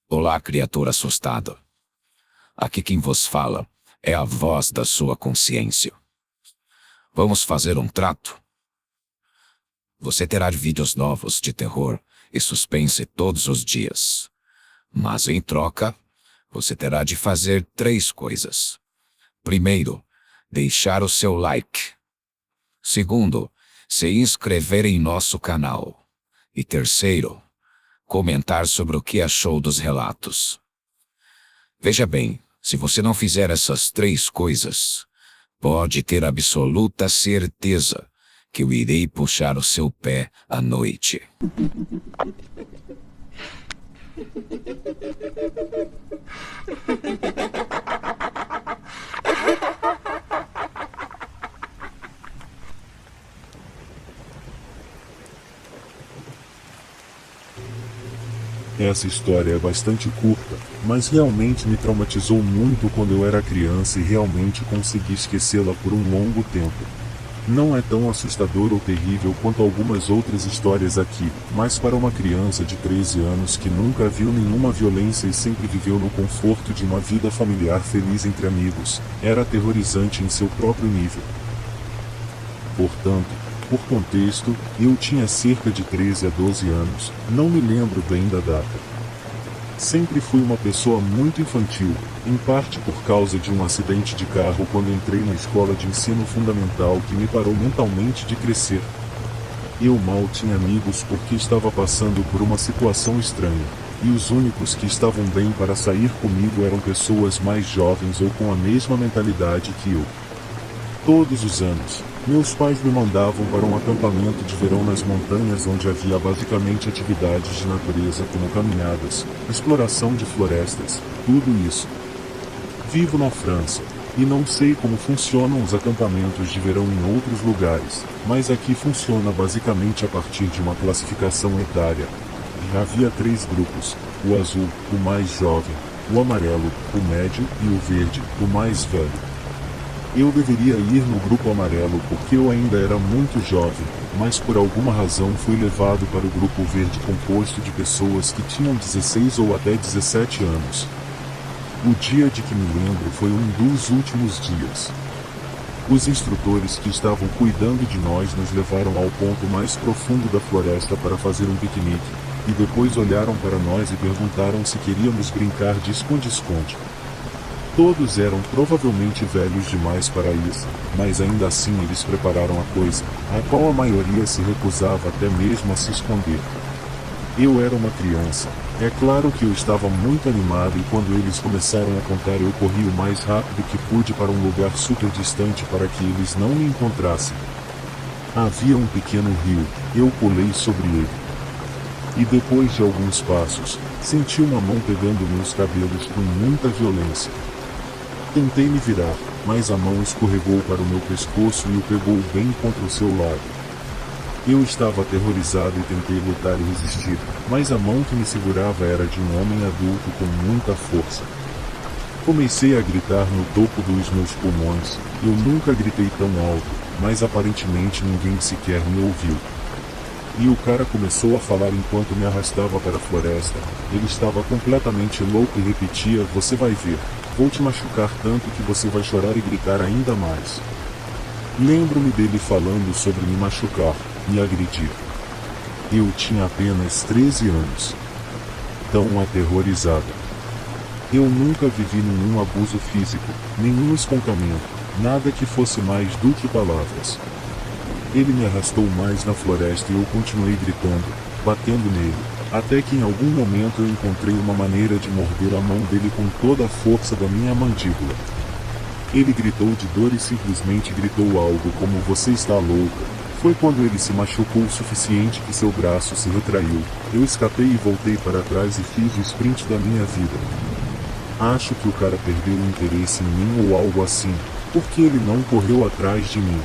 Olá, criatura assustada. Aqui quem vos fala é a voz da sua consciência. Vamos fazer um trato. Você terá vídeos novos de terror e suspense todos os dias. Mas em troca, você terá de fazer 3 coisas. Primeiro, deixar o seu like. Segundo, se inscrever em nosso canal. E terceiro, comentar sobre o que achou dos relatos. Veja bem, se você não fizer essas 3 coisas, pode ter absoluta certeza que eu irei puxar o seu pé à noite. Essa história é bastante curta, mas realmente me traumatizou muito quando eu era criança e realmente consegui esquecê-la por um longo tempo. Não é tão assustador ou terrível quanto algumas outras histórias aqui, mas para uma criança de 13 anos que nunca viu nenhuma violência e sempre viveu no conforto de uma vida familiar feliz entre amigos, era aterrorizante em seu próprio nível. Portanto, por contexto, eu tinha cerca de 13 a 12 anos, não me lembro bem da data. Sempre fui uma pessoa muito infantil, em parte por causa de um acidente de carro quando entrei na escola de ensino fundamental que me parou mentalmente de crescer. Eu mal tinha amigos porque estava passando por uma situação estranha, e os únicos que estavam bem para sair comigo eram pessoas mais jovens ou com a mesma mentalidade que eu. Todos os anos, meus pais me mandavam para um acampamento de verão nas montanhas onde havia basicamente atividades de natureza como caminhadas, exploração de florestas, tudo isso. Vivo na França, e não sei como funcionam os acampamentos de verão em outros lugares, mas aqui funciona basicamente a partir de uma classificação etária. E havia 3 grupos, o azul, o mais jovem, o amarelo, o médio e o verde, o mais velho. Eu deveria ir no grupo amarelo porque eu ainda era muito jovem, mas por alguma razão fui levado para o grupo verde composto de pessoas que tinham 16 ou até 17 anos. O dia de que me lembro foi um dos últimos dias. Os instrutores que estavam cuidando de nós nos levaram ao ponto mais profundo da floresta para fazer um piquenique, e depois olharam para nós e perguntaram se queríamos brincar de esconde-esconde. Todos eram provavelmente velhos demais para isso, mas ainda assim eles prepararam a coisa, a qual a maioria se recusava até mesmo a se esconder. Eu era uma criança, é claro que eu estava muito animado e quando eles começaram a contar eu corri o mais rápido que pude para um lugar super distante para que eles não me encontrassem. Havia um pequeno rio, eu pulei sobre ele. E depois de alguns passos, senti uma mão pegando meus cabelos com muita violência. Tentei me virar, mas a mão escorregou para o meu pescoço e o pegou bem contra o seu lado. Eu estava aterrorizado e tentei lutar e resistir, mas a mão que me segurava era de um homem adulto com muita força. Comecei a gritar no topo dos meus pulmões, eu nunca gritei tão alto, mas aparentemente ninguém sequer me ouviu. E o cara começou a falar enquanto me arrastava para a floresta. Ele estava completamente louco e repetia: "Você vai ver, vou te machucar tanto que você vai chorar e gritar ainda mais." Lembro-me dele falando sobre me machucar, me agredir. Eu tinha apenas 13 anos. Tão aterrorizado. Eu nunca vivi nenhum abuso físico, nenhum espancamento, nada que fosse mais do que palavras. Ele me arrastou mais na floresta e eu continuei gritando, batendo nele, até que em algum momento eu encontrei uma maneira de morder a mão dele com toda a força da minha mandíbula. Ele gritou de dor e simplesmente gritou algo como "Você está louca." Foi quando ele se machucou o suficiente que seu braço se retraiu. Eu escapei e voltei para trás e fiz o sprint da minha vida. Acho que o cara perdeu o interesse em mim ou algo assim, porque ele não correu atrás de mim.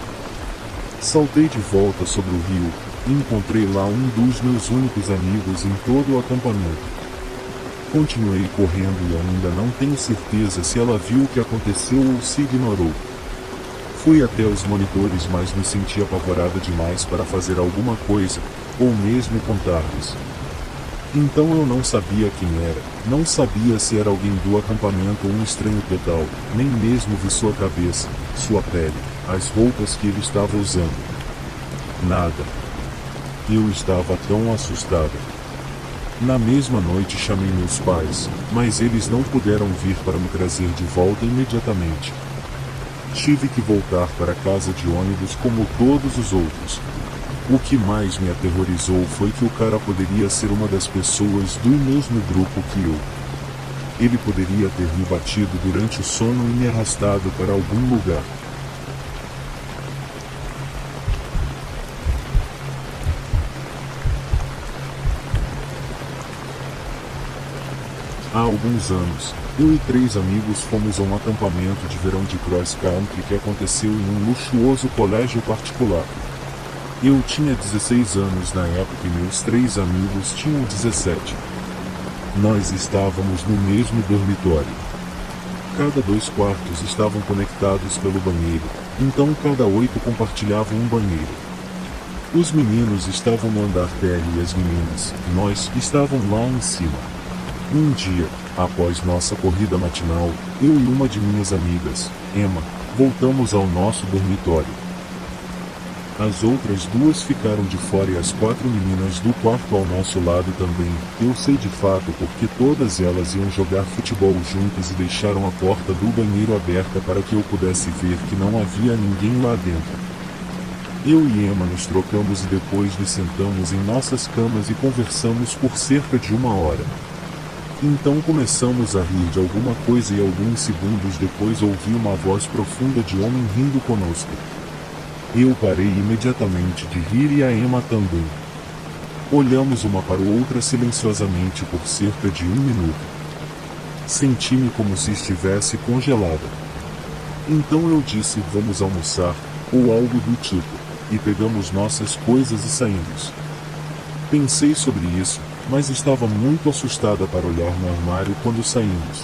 Saltei de volta sobre o rio, e encontrei lá um dos meus únicos amigos em todo o acampamento. Continuei correndo e ainda não tenho certeza se ela viu o que aconteceu ou se ignorou. Fui até os monitores, mas me senti apavorada demais para fazer alguma coisa, ou mesmo contar-lhes. Então eu não sabia quem era, não sabia se era alguém do acampamento ou um estranho total, nem mesmo vi sua cabeça, sua pele, as roupas que ele estava usando. Nada. Eu estava tão assustada. Na mesma noite chamei meus pais, mas eles não puderam vir para me trazer de volta imediatamente. Tive que voltar para casa de ônibus como todos os outros. O que mais me aterrorizou foi que o cara poderia ser uma das pessoas do mesmo grupo que eu. Ele poderia ter me batido durante o sono e me arrastado para algum lugar. Há alguns anos, eu e 3 amigos fomos a um acampamento de verão de cross country que aconteceu em um luxuoso colégio particular. Eu tinha 16 anos na época e meus 3 amigos tinham 17. Nós estávamos no mesmo dormitório. Cada 2 quartos estavam conectados pelo banheiro, então cada 8 compartilhavam um banheiro. Os meninos estavam no andar térreo e as meninas, nós, estavam lá em cima. Um dia, após nossa corrida matinal, eu e uma de minhas amigas, Emma, voltamos ao nosso dormitório. As outras 2 ficaram de fora e as 4 meninas do quarto ao nosso lado também. Eu sei de fato porque todas elas iam jogar futebol juntas e deixaram a porta do banheiro aberta para que eu pudesse ver que não havia ninguém lá dentro. Eu e Emma nos trocamos e depois nos sentamos em nossas camas e conversamos por cerca de 1 hora. Então começamos a rir de alguma coisa e alguns segundos depois ouvi uma voz profunda de homem rindo conosco. Eu parei imediatamente de rir e a Emma também. Olhamos uma para a outra silenciosamente por cerca de 1 minuto. Senti-me como se estivesse congelada. Então eu disse: vamos almoçar, ou algo do tipo, e pegamos nossas coisas e saímos. Pensei sobre isso, mas estava muito assustada para olhar no armário quando saímos.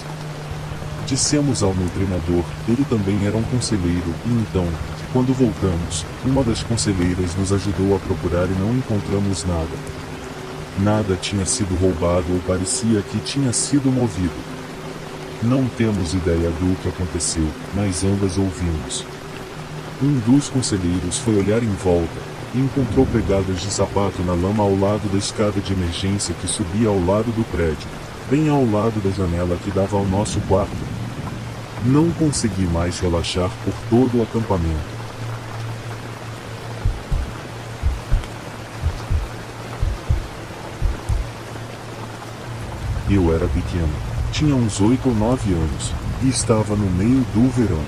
Dissemos ao meu treinador, ele também era um conselheiro, e então, quando voltamos, uma das conselheiras nos ajudou a procurar e não encontramos nada. Nada tinha sido roubado ou parecia que tinha sido movido. Não temos ideia do que aconteceu, mas ambas ouvimos. Um dos conselheiros foi olhar em volta e encontrou pegadas de sapato na lama ao lado da escada de emergência que subia ao lado do prédio, bem ao lado da janela que dava ao nosso quarto. Não consegui mais relaxar por todo o acampamento. Eu era pequeno, tinha uns 8 ou 9 anos, e estava no meio do verão.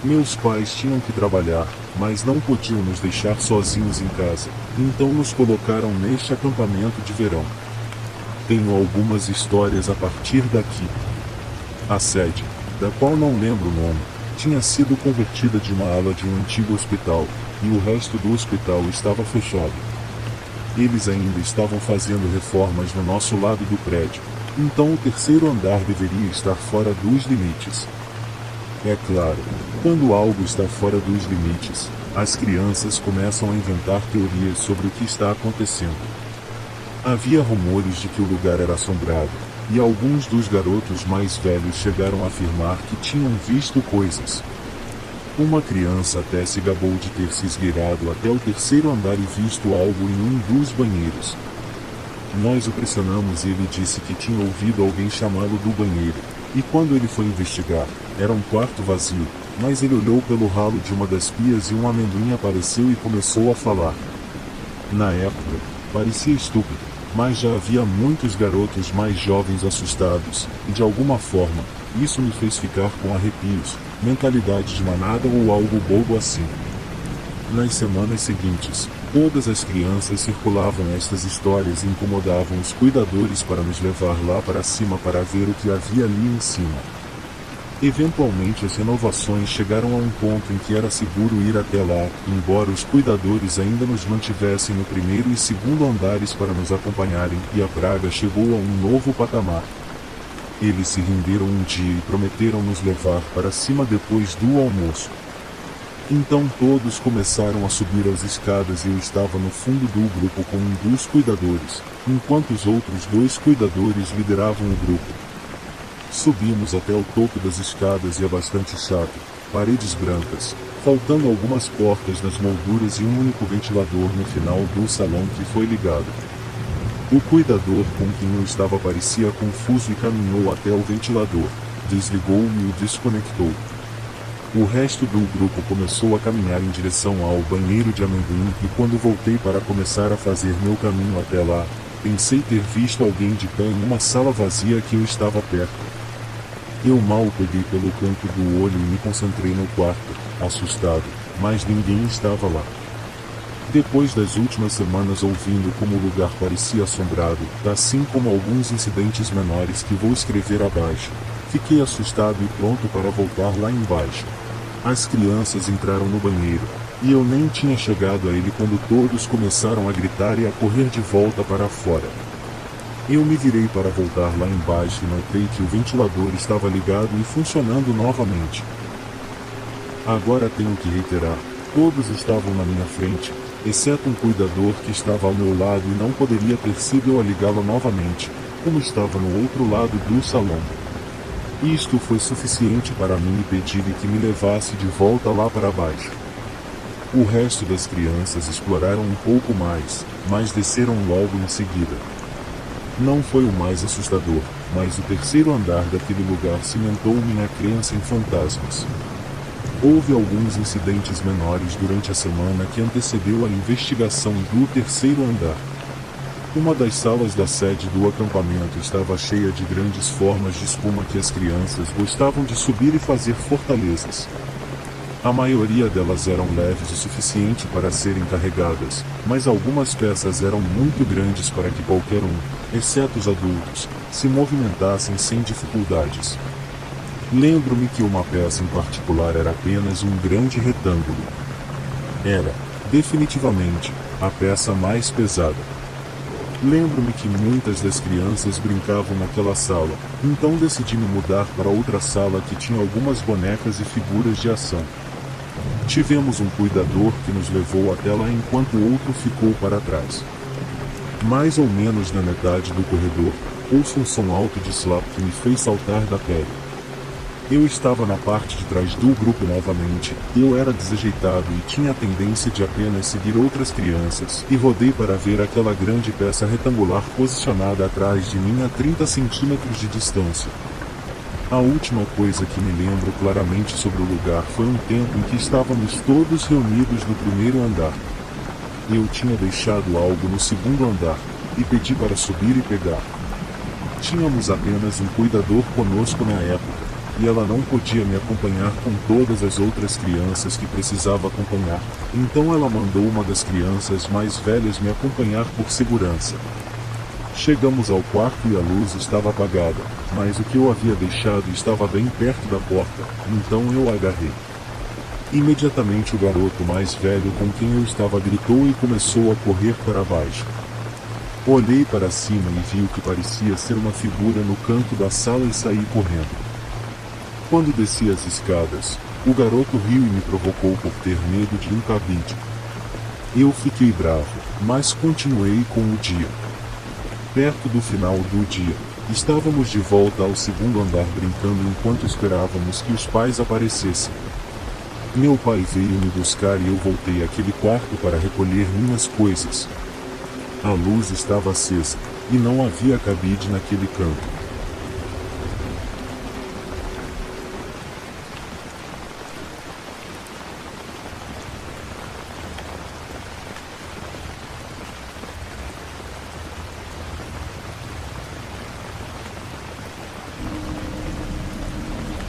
Meus pais tinham que trabalhar, mas não podiam nos deixar sozinhos em casa, então nos colocaram neste acampamento de verão. Tenho algumas histórias a partir daqui. A sede, da qual não lembro o nome, tinha sido convertida de uma ala de um antigo hospital, e o resto do hospital estava fechado. Eles ainda estavam fazendo reformas no nosso lado do prédio, então o 3º andar deveria estar fora dos limites. É claro, quando algo está fora dos limites, as crianças começam a inventar teorias sobre o que está acontecendo. Havia rumores de que o lugar era assombrado, e alguns dos garotos mais velhos chegaram a afirmar que tinham visto coisas. Uma criança até se gabou de ter se esgueirado até o 3º andar e visto algo em um dos banheiros. Nós o pressionamos e ele disse que tinha ouvido alguém chamá-lo do banheiro, e quando ele foi investigar, era um quarto vazio, mas ele olhou pelo ralo de uma das pias e um amendoim apareceu e começou a falar. Na época, parecia estúpido, mas já havia muitos garotos mais jovens assustados, e de alguma forma, isso me fez ficar com arrepios, mentalidade de manada ou algo bobo assim. Nas semanas seguintes, todas as crianças circulavam estas histórias e incomodavam os cuidadores para nos levar lá para cima para ver o que havia ali em cima. Eventualmente as renovações chegaram a um ponto em que era seguro ir até lá, embora os cuidadores ainda nos mantivessem no 1º e 2º andares para nos acompanharem, e a praga chegou a um novo patamar. Eles se renderam um dia e prometeram nos levar para cima depois do almoço. Então todos começaram a subir as escadas e eu estava no fundo do grupo com um dos cuidadores, enquanto os outros dois cuidadores lideravam o grupo. Subimos até o topo das escadas e é bastante chato, paredes brancas, faltando algumas portas nas molduras e um único ventilador no final do salão que foi ligado. O cuidador com quem eu estava parecia confuso e caminhou até o ventilador, desligou-o e o desconectou. O resto do grupo começou a caminhar em direção ao banheiro de amendoim e quando voltei para começar a fazer meu caminho até lá, pensei ter visto alguém de pé em uma sala vazia que eu estava perto. Eu mal peguei pelo canto do olho e me concentrei no quarto, assustado, mas ninguém estava lá. Depois das últimas semanas ouvindo como o lugar parecia assombrado, assim como alguns incidentes menores que vou escrever abaixo, fiquei assustado e pronto para voltar lá embaixo. As crianças entraram no banheiro, e eu nem tinha chegado a ele quando todos começaram a gritar e a correr de volta para fora. Eu me virei para voltar lá embaixo e notei que o ventilador estava ligado e funcionando novamente. Agora tenho que reiterar, todos estavam na minha frente, exceto um cuidador que estava ao meu lado e não poderia ter sido eu a ligá-lo novamente, como estava no outro lado do salão. Isto foi suficiente para mim e pedi-lhe que me levasse de volta lá para baixo. O resto das crianças exploraram um pouco mais, mas desceram logo em seguida. Não foi o mais assustador, mas o terceiro andar daquele lugar cimentou minha crença em fantasmas. Houve alguns incidentes menores durante a semana que antecedeu a investigação do terceiro andar. Uma das salas da sede do acampamento estava cheia de grandes formas de espuma que as crianças gostavam de subir e fazer fortalezas. A maioria delas eram leves o suficiente para serem carregadas, mas algumas peças eram muito grandes para que qualquer um, exceto os adultos, se movimentassem sem dificuldades. Lembro-me que uma peça em particular era apenas um grande retângulo. Era, definitivamente, a peça mais pesada. Lembro-me que muitas das crianças brincavam naquela sala, então decidi me mudar para outra sala que tinha algumas bonecas e figuras de ação. Tivemos um cuidador que nos levou até lá enquanto o outro ficou para trás. Mais ou menos na metade do corredor, ouço um som alto de slap que me fez saltar da pele. Eu estava na parte de trás do grupo novamente, eu era desajeitado e tinha a tendência de apenas seguir outras crianças, e rodei para ver aquela grande peça retangular posicionada atrás de mim a 30 centímetros de distância. A última coisa que me lembro claramente sobre o lugar foi um tempo em que estávamos todos reunidos no primeiro andar. Eu tinha deixado algo no segundo andar, e pedi para subir e pegar. Tínhamos apenas um cuidador conosco na época, e ela não podia me acompanhar com todas as outras crianças que precisava acompanhar, então ela mandou uma das crianças mais velhas me acompanhar por segurança. Chegamos ao quarto e a luz estava apagada, mas o que eu havia deixado estava bem perto da porta, então eu a agarrei. Imediatamente o garoto mais velho com quem eu estava gritou e começou a correr para baixo. Olhei para cima e vi o que parecia ser uma figura no canto da sala e saí correndo. Quando desci as escadas, o garoto riu e me provocou por ter medo de um cabide. Eu fiquei bravo, mas continuei com o dia. Perto do final do dia, estávamos de volta ao segundo andar brincando enquanto esperávamos que os pais aparecessem. Meu pai veio me buscar e eu voltei àquele quarto para recolher minhas coisas. A luz estava acesa, e não havia cabide naquele canto.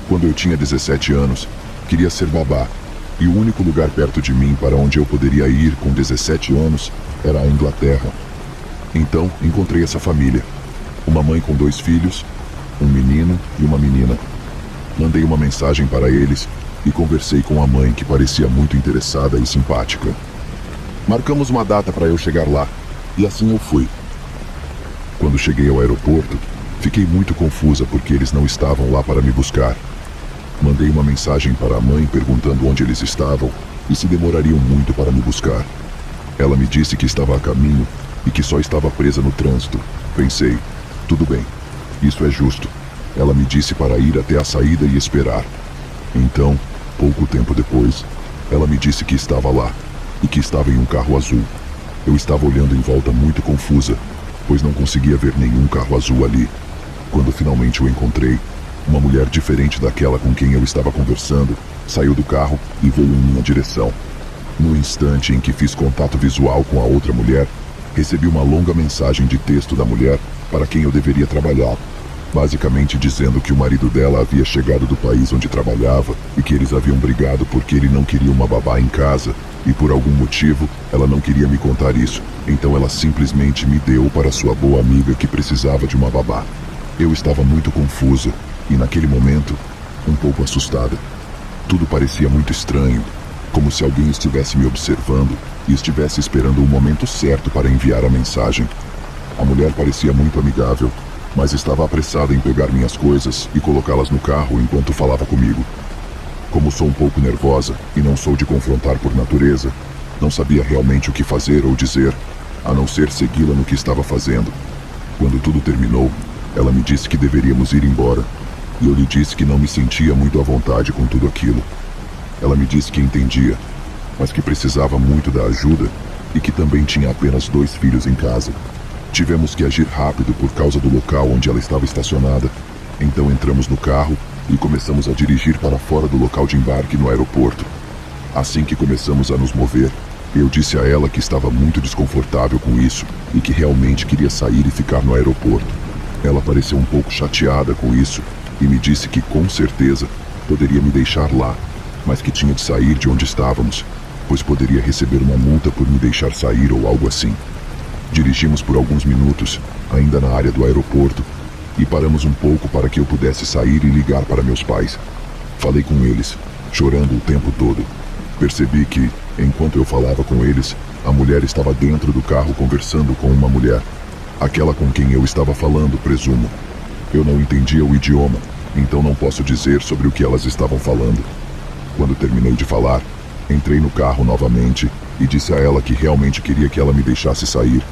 Quando eu tinha 17 anos, queria ser babá, e o único lugar perto de mim para onde eu poderia ir com 17 anos era a Inglaterra. Então, encontrei essa família. Uma mãe com 2 filhos, um menino e uma menina. Mandei uma mensagem para eles e conversei com a mãe, que parecia muito interessada e simpática. Marcamos uma data para eu chegar lá, e assim eu fui. Quando cheguei ao aeroporto, fiquei muito confusa porque eles não estavam lá para me buscar. Mandei uma mensagem para a mãe perguntando onde eles estavam e se demorariam muito para me buscar. Ela me disse que estava a caminho e que só estava presa no trânsito. Pensei, tudo bem, isso é justo. Ela me disse para ir até a saída e esperar. Então, pouco tempo depois, ela me disse que estava lá e que estava em um carro azul. Eu estava olhando em volta muito confusa, pois não conseguia ver nenhum carro azul ali. Quando finalmente o encontrei, uma mulher diferente daquela com quem eu estava conversando saiu do carro e veio em minha direção. No instante em que fiz contato visual com a outra mulher, recebi uma longa mensagem de texto da mulher para quem eu deveria trabalhar, basicamente dizendo que o marido dela havia chegado do país onde trabalhava e que eles haviam brigado porque ele não queria uma babá em casa e por algum motivo ela não queria me contar isso, então ela simplesmente me deu para sua boa amiga que precisava de uma babá. Eu estava muito confusa e naquele momento, um pouco assustada. Tudo parecia muito estranho, como se alguém estivesse me observando e estivesse esperando o momento certo para enviar a mensagem. A mulher parecia muito amigável, mas estava apressada em pegar minhas coisas e colocá-las no carro enquanto falava comigo. Como sou um pouco nervosa e não sou de confrontar por natureza, não sabia realmente o que fazer ou dizer, a não ser segui-la no que estava fazendo. Quando tudo terminou, ela me disse que deveríamos ir embora, e eu lhe disse que não me sentia muito à vontade com tudo aquilo. Ela me disse que entendia, mas que precisava muito da ajuda e que também tinha apenas 2 filhos em casa. Tivemos que agir rápido por causa do local onde ela estava estacionada, então entramos no carro e começamos a dirigir para fora do local de embarque no aeroporto. Assim que começamos a nos mover, eu disse a ela que estava muito desconfortável com isso e que realmente queria sair e ficar no aeroporto. Ela pareceu um pouco chateada com isso e me disse que com certeza poderia me deixar lá, mas que tinha de sair de onde estávamos, pois poderia receber uma multa por me deixar sair ou algo assim. Dirigimos por alguns minutos, ainda na área do aeroporto, e paramos um pouco para que eu pudesse sair e ligar para meus pais. Falei com eles, chorando o tempo todo. Percebi que, enquanto eu falava com eles, a mulher estava dentro do carro conversando com uma mulher. Aquela com quem eu estava falando, presumo. Eu não entendia o idioma, então não posso dizer sobre o que elas estavam falando. Quando terminei de falar, entrei no carro novamente e disse a ela que realmente queria que ela me deixasse sair.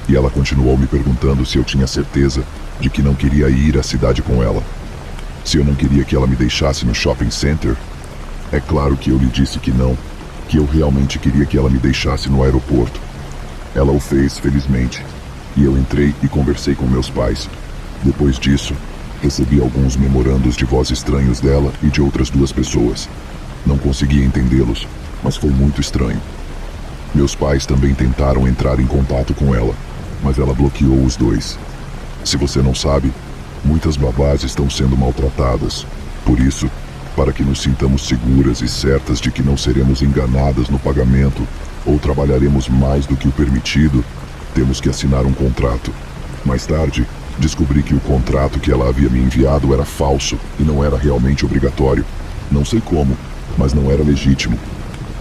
E ela continuou me perguntando se eu tinha certeza de que não queria ir à cidade com ela. Se eu não queria que ela me deixasse no shopping center, é claro que eu lhe disse que não, que eu realmente queria que ela me deixasse no aeroporto. Ela o fez, felizmente, e eu entrei e conversei com meus pais. Depois disso, recebi alguns memorandos de voz estranhos dela e de outras 2 pessoas. Não conseguia entendê-los, mas foi muito estranho. Meus pais também tentaram entrar em contato com ela, mas ela bloqueou os 2. Se você não sabe, muitas babás estão sendo maltratadas. Por isso, para que nos sintamos seguras e certas de que não seremos enganadas no pagamento ou trabalharemos mais do que o permitido, temos que assinar um contrato. Mais tarde, descobri que o contrato que ela havia me enviado era falso e não era realmente obrigatório. Não sei como, mas não era legítimo.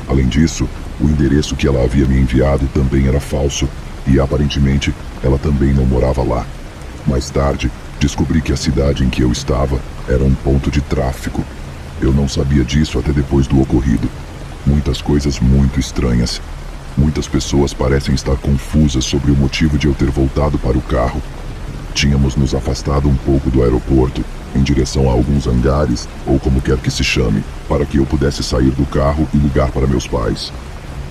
Além disso, o endereço que ela havia me enviado também era falso e aparentemente ela também não morava lá. Mais tarde, descobri que a cidade em que eu estava era um ponto de tráfico. Eu não sabia disso até depois do ocorrido. Muitas coisas muito estranhas. Muitas pessoas parecem estar confusas sobre o motivo de eu ter voltado para o carro. Tínhamos nos afastado um pouco do aeroporto, em direção a alguns hangares, ou como quer que se chame, para que eu pudesse sair do carro e ligar para meus pais.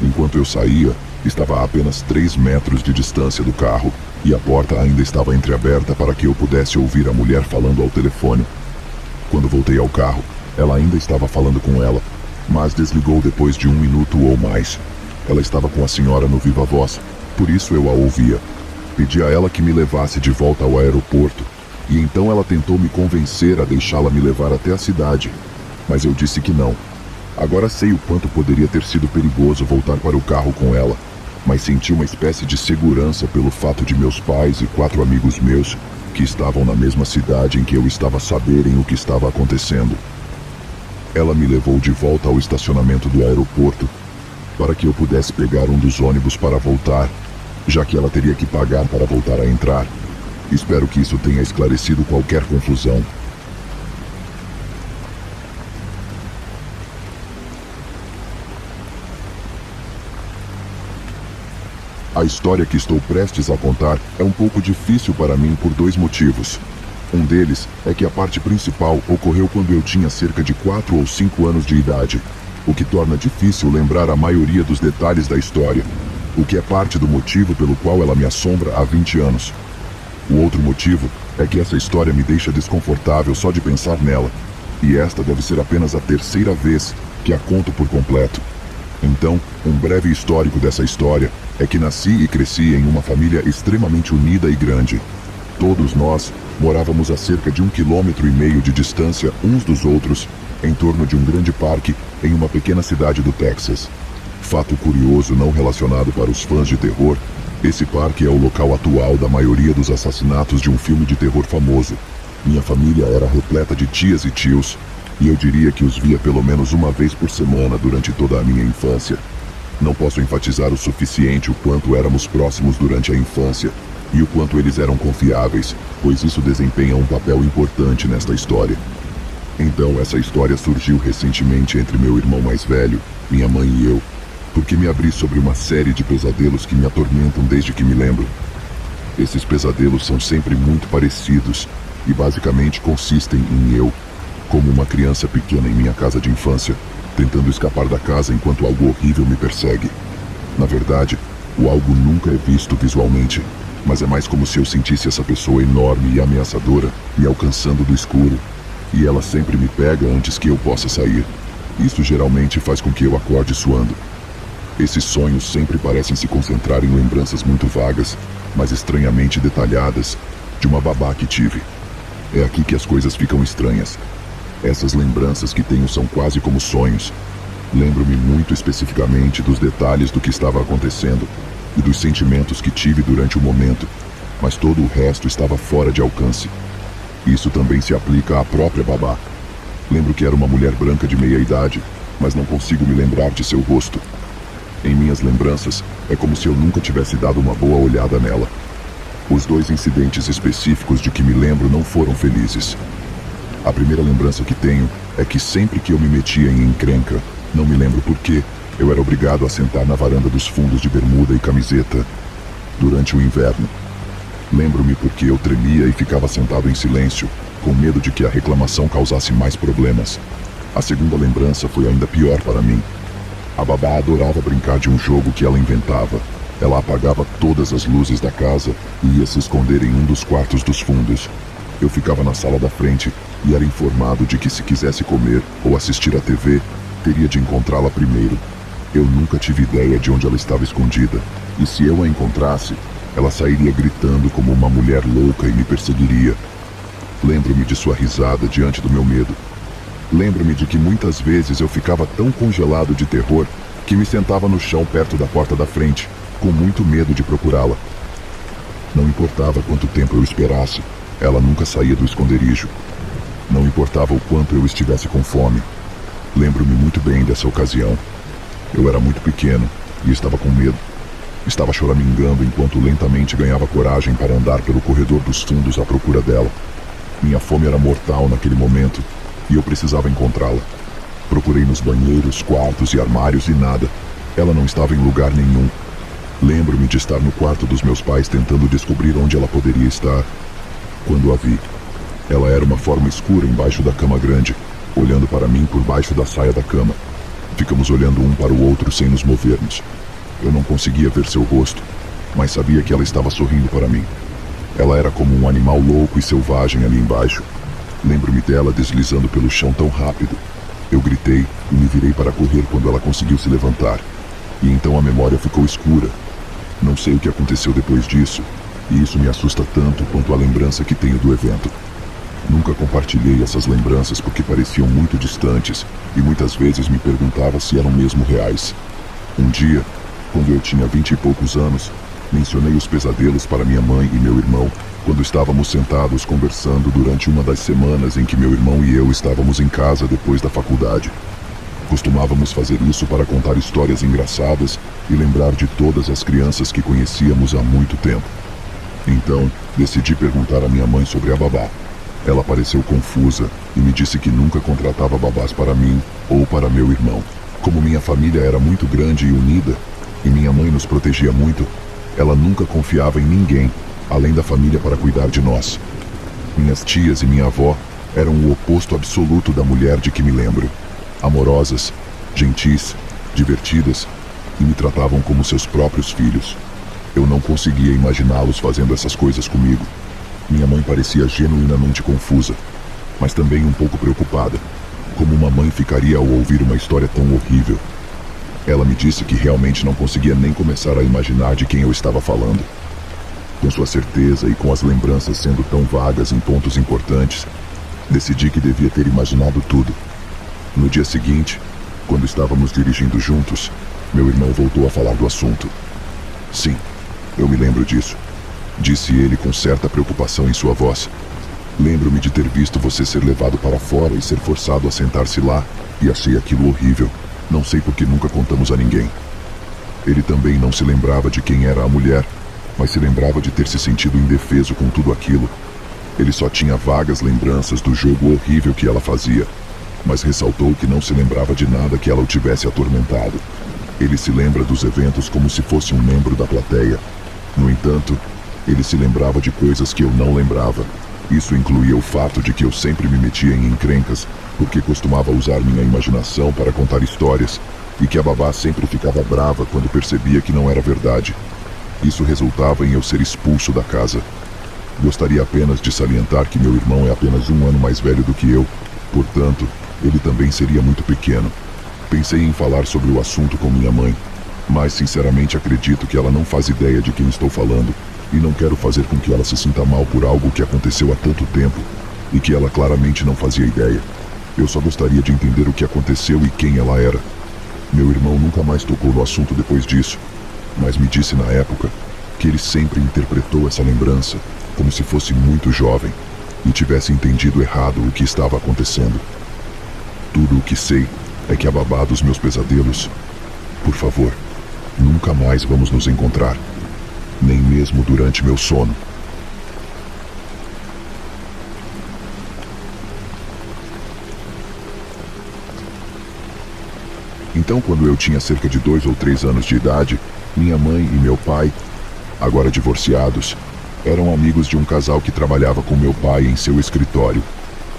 Enquanto eu saía, estava a apenas 3 metros de distância do carro, e a porta ainda estava entreaberta para que eu pudesse ouvir a mulher falando ao telefone. Quando voltei ao carro, ela ainda estava falando com ela, mas desligou depois de 1 minuto ou mais. Ela estava com a senhora no viva voz, por isso eu a ouvia. Pedi a ela que me levasse de volta ao aeroporto, e então ela tentou me convencer a deixá-la me levar até a cidade, mas eu disse que não. Agora sei o quanto poderia ter sido perigoso voltar para o carro com ela, mas senti uma espécie de segurança pelo fato de meus pais e 4 amigos meus, que estavam na mesma cidade em que eu estava, saberem o que estava acontecendo. Ela me levou de volta ao estacionamento do aeroporto, para que eu pudesse pegar um dos ônibus para voltar, já que ela teria que pagar para voltar a entrar. Espero que isso tenha esclarecido qualquer confusão. A história que estou prestes a contar é um pouco difícil para mim por 2 motivos. Um deles é que a parte principal ocorreu quando eu tinha cerca de 4 ou 5 anos de idade, o que torna difícil lembrar a maioria dos detalhes da história, o que é parte do motivo pelo qual ela me assombra há 20 anos. O outro motivo é que essa história me deixa desconfortável só de pensar nela, e esta deve ser apenas a 3ª vez que a conto por completo. Então, um breve histórico dessa história é que nasci e cresci em uma família extremamente unida e grande. Todos nós morávamos a cerca de 1,5 km de distância uns dos outros, em torno de um grande parque em uma pequena cidade do Texas. Fato curioso não relacionado para os fãs de terror, esse parque é o local atual da maioria dos assassinatos de um filme de terror famoso. Minha família era repleta de tias e tios, e eu diria que os via pelo menos uma vez por semana durante toda a minha infância. Não posso enfatizar o suficiente o quanto éramos próximos durante a infância, e o quanto eles eram confiáveis, pois isso desempenha um papel importante nesta história. Então, essa história surgiu recentemente entre meu irmão mais velho, minha mãe e eu, porque me abri sobre uma série de pesadelos que me atormentam desde que me lembro. Esses pesadelos são sempre muito parecidos e basicamente consistem em eu, como uma criança pequena em minha casa de infância, tentando escapar da casa enquanto algo horrível me persegue. Na verdade, o algo nunca é visto visualmente, mas é mais como se eu sentisse essa pessoa enorme e ameaçadora me alcançando do escuro, e ela sempre me pega antes que eu possa sair. Isso geralmente faz com que eu acorde suando. Esses sonhos sempre parecem se concentrar em lembranças muito vagas, mas estranhamente detalhadas, de uma babá que tive. É aqui que as coisas ficam estranhas. Essas lembranças que tenho são quase como sonhos. Lembro-me muito especificamente dos detalhes do que estava acontecendo e dos sentimentos que tive durante o momento, mas todo o resto estava fora de alcance. Isso também se aplica à própria babá. Lembro que era uma mulher branca de meia idade, mas não consigo me lembrar de seu rosto. Em minhas lembranças, é como se eu nunca tivesse dado uma boa olhada nela. Os 2 incidentes específicos de que me lembro não foram felizes. A primeira lembrança que tenho é que sempre que eu me metia em encrenca, não me lembro por quê, eu era obrigado a sentar na varanda dos fundos de bermuda e camiseta durante o inverno. Lembro-me porque eu tremia e ficava sentado em silêncio, com medo de que a reclamação causasse mais problemas. A segunda lembrança foi ainda pior para mim. A babá adorava brincar de um jogo que ela inventava. Ela apagava todas as luzes da casa e ia se esconder em um dos quartos dos fundos. Eu ficava na sala da frente e era informado de que se quisesse comer ou assistir à TV, teria de encontrá-la primeiro. Eu nunca tive ideia de onde ela estava escondida, e se eu a encontrasse, ela sairia gritando como uma mulher louca e me perseguiria. Lembro-me de sua risada diante do meu medo. Lembro-me de que muitas vezes eu ficava tão congelado de terror que me sentava no chão perto da porta da frente, com muito medo de procurá-la. Não importava quanto tempo eu esperasse, ela nunca saía do esconderijo. Não importava o quanto eu estivesse com fome. Lembro-me muito bem dessa ocasião. Eu era muito pequeno e estava com medo. Estava choramingando enquanto lentamente ganhava coragem para andar pelo corredor dos fundos à procura dela. Minha fome era mortal naquele momento e eu precisava encontrá-la. Procurei nos banheiros, quartos e armários e nada. Ela não estava em lugar nenhum. Lembro-me de estar no quarto dos meus pais tentando descobrir onde ela poderia estar. Quando a vi, ela era uma forma escura embaixo da cama grande, olhando para mim por baixo da saia da cama. Ficamos olhando um para o outro sem nos movermos. Eu não conseguia ver seu rosto, mas sabia que ela estava sorrindo para mim. Ela era como um animal louco e selvagem ali embaixo. Lembro-me dela deslizando pelo chão tão rápido. Eu gritei e me virei para correr quando ela conseguiu se levantar. E então a memória ficou escura. Não sei o que aconteceu depois disso, e isso me assusta tanto quanto a lembrança que tenho do evento. Nunca compartilhei essas lembranças porque pareciam muito distantes e muitas vezes me perguntava se eram mesmo reais. Um dia, quando eu tinha 20 e poucos anos, mencionei os pesadelos para minha mãe e meu irmão quando estávamos sentados conversando durante uma das semanas em que meu irmão e eu estávamos em casa depois da faculdade. Costumávamos fazer isso para contar histórias engraçadas e lembrar de todas as crianças que conhecíamos há muito tempo. Então, decidi perguntar à minha mãe sobre a babá. Ela pareceu confusa e me disse que nunca contratava babás para mim ou para meu irmão. Como minha família era muito grande e unida, e minha mãe nos protegia muito, Ela nunca confiava em ninguém, além da família, para cuidar de nós. Minhas tias e minha avó eram o oposto absoluto da mulher de que me lembro. Amorosas, gentis, divertidas, e me tratavam como seus próprios filhos. Eu não conseguia imaginá-los fazendo essas coisas comigo. Minha mãe parecia genuinamente confusa, mas também um pouco preocupada. Como uma mãe ficaria ao ouvir uma história tão horrível? Ela me disse que realmente não conseguia nem começar a imaginar de quem eu estava falando. Com sua certeza e com as lembranças sendo tão vagas em pontos importantes, decidi que devia ter imaginado tudo. No dia seguinte, quando estávamos dirigindo juntos, meu irmão voltou a falar do assunto. Sim, eu me lembro disso, disse ele com certa preocupação em sua voz. Lembro-me de ter visto você ser levado para fora e ser forçado a sentar-se lá, e achei aquilo horrível. Não sei por que nunca contamos a ninguém. Ele também não se lembrava de quem era a mulher, mas se lembrava de ter se sentido indefeso com tudo aquilo. Ele só tinha vagas lembranças do jogo horrível que ela fazia, mas ressaltou que não se lembrava de nada que ela o tivesse atormentado. Ele se lembra dos eventos como se fosse um membro da plateia. No entanto, ele se lembrava de coisas que eu não lembrava. Isso incluía o fato de que eu sempre me metia em encrencas, porque costumava usar minha imaginação para contar histórias, e que a babá sempre ficava brava quando percebia que não era verdade. Isso resultava em eu ser expulso da casa. Gostaria apenas de salientar que meu irmão é apenas 1 ano mais velho do que eu, portanto, ele também seria muito pequeno. Pensei em falar sobre o assunto com minha mãe, mas sinceramente acredito que ela não faz ideia de quem estou falando, e não quero fazer com que ela se sinta mal por algo que aconteceu há tanto tempo, e que ela claramente não fazia ideia. Eu só gostaria de entender o que aconteceu e quem ela era. Meu irmão nunca mais tocou no assunto depois disso, mas me disse na época que ele sempre interpretou essa lembrança como se fosse muito jovem e tivesse entendido errado o que estava acontecendo. Tudo o que sei é que a babá dos meus pesadelos, por favor, nunca mais vamos nos encontrar, nem mesmo durante meu sono. Então, quando eu tinha cerca de 2 ou 3 anos de idade, minha mãe e meu pai, agora divorciados, eram amigos de um casal que trabalhava com meu pai em seu escritório.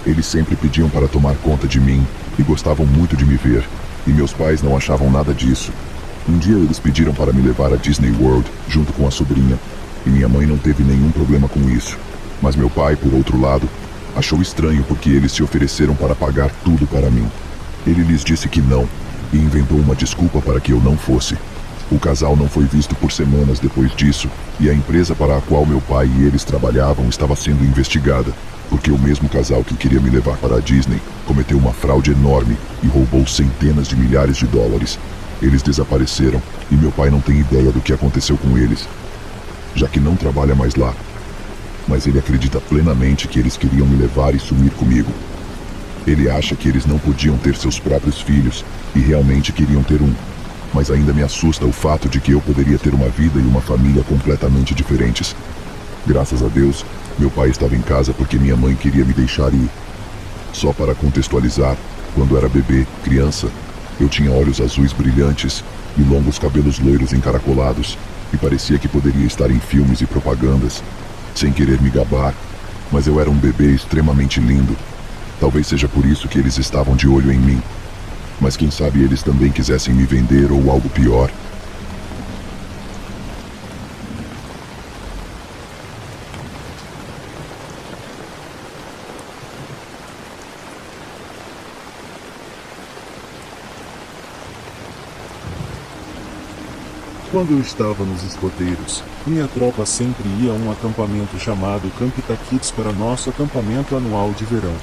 Eles sempre pediam para tomar conta de mim e gostavam muito de me ver, e meus pais não achavam nada disso. Um dia eles pediram para me levar a Disney World junto com a sobrinha, e minha mãe não teve nenhum problema com isso. Mas meu pai, por outro lado, achou estranho porque eles se ofereceram para pagar tudo para mim. Ele lhes disse que não, e inventou uma desculpa para que eu não fosse. O casal não foi visto por semanas depois disso, e a empresa para a qual meu pai e eles trabalhavam estava sendo investigada, porque o mesmo casal que queria me levar para a Disney cometeu uma fraude enorme e roubou centenas de milhares de dólares. Eles desapareceram, e meu pai não tem ideia do que aconteceu com eles, já que não trabalha mais lá. Mas ele acredita plenamente que eles queriam me levar e sumir comigo. Ele acha que eles não podiam ter seus próprios filhos, e realmente queriam ter um. Mas ainda me assusta o fato de que eu poderia ter uma vida e uma família completamente diferentes. Graças a Deus, meu pai estava em casa porque minha mãe queria me deixar ir. Só para contextualizar, quando era bebê, criança, eu tinha olhos azuis brilhantes e longos cabelos loiros encaracolados, e parecia que poderia estar em filmes e propagandas. Sem querer me gabar, mas eu era um bebê extremamente lindo. Talvez seja por isso que eles estavam de olho em mim. Mas quem sabe eles também quisessem me vender ou algo pior. Quando eu estava nos escoteiros, minha tropa sempre ia a um acampamento chamado Camp Taquitos para nosso acampamento anual de verão.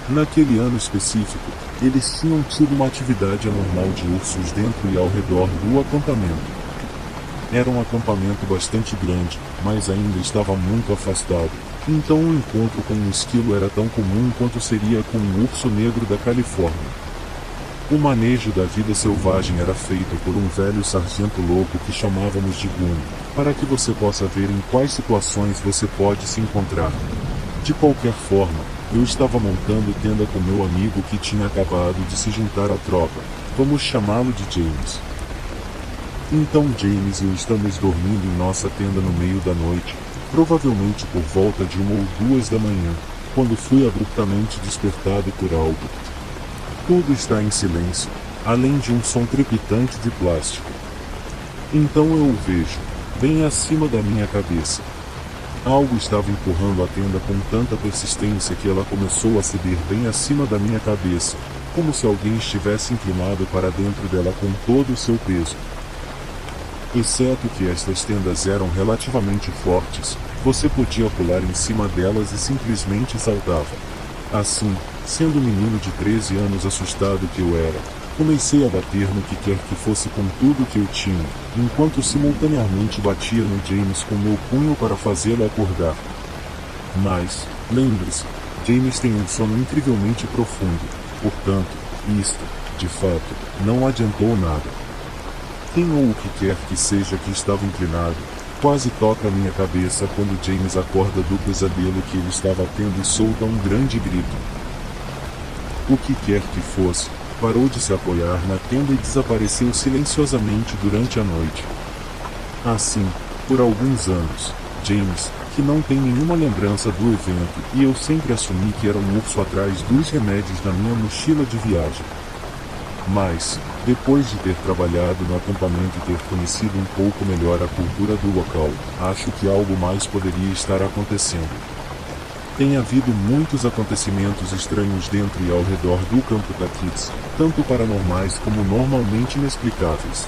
Naquele ano específico, eles tinham tido uma atividade anormal de ursos dentro e ao redor do acampamento. Era um acampamento bastante grande, mas ainda estava muito afastado, então o encontro com um esquilo era tão comum quanto seria com um urso negro da Califórnia. O manejo da vida selvagem era feito por um velho sargento louco que chamávamos de Goon, para que você possa ver em quais situações você pode se encontrar. De qualquer forma, eu estava montando tenda com meu amigo que tinha acabado de se juntar à tropa. Vamos chamá-lo de James. Então James e eu estamos dormindo em nossa tenda no meio da noite, provavelmente por volta de 1 ou 2 da manhã, quando fui abruptamente despertado por algo. Tudo está em silêncio, além de um som trepidante de plástico. Então eu o vejo, bem acima da minha cabeça. Algo estava empurrando a tenda com tanta persistência que ela começou a ceder bem acima da minha cabeça, como se alguém estivesse inclinado para dentro dela com todo o seu peso. Exceto que estas tendas eram relativamente fortes, você podia pular em cima delas e simplesmente saltava. Assim, sendo um menino de 13 anos assustado que eu era, comecei a bater no que quer que fosse com tudo que eu tinha, enquanto simultaneamente batia no James com meu punho para fazê-lo acordar. Mas, lembre-se, James tem um sono incrivelmente profundo, portanto, isto, de fato, não adiantou nada. Quem ou o que quer que seja que estava inclinado, quase toca a minha cabeça quando James acorda do pesadelo que ele estava tendo e solta um grande grito. O que quer que fosse, parou de se apoiar na tenda e desapareceu silenciosamente durante a noite. Assim, por alguns anos, James, que não tem nenhuma lembrança do evento, e eu sempre assumi que era um urso atrás dos remédios na minha mochila de viagem. Mas, depois de ter trabalhado no acampamento e ter conhecido um pouco melhor a cultura do local, acho que algo mais poderia estar acontecendo. Tem havido muitos acontecimentos estranhos dentro e ao redor do campo Takits, tanto paranormais como normalmente inexplicáveis.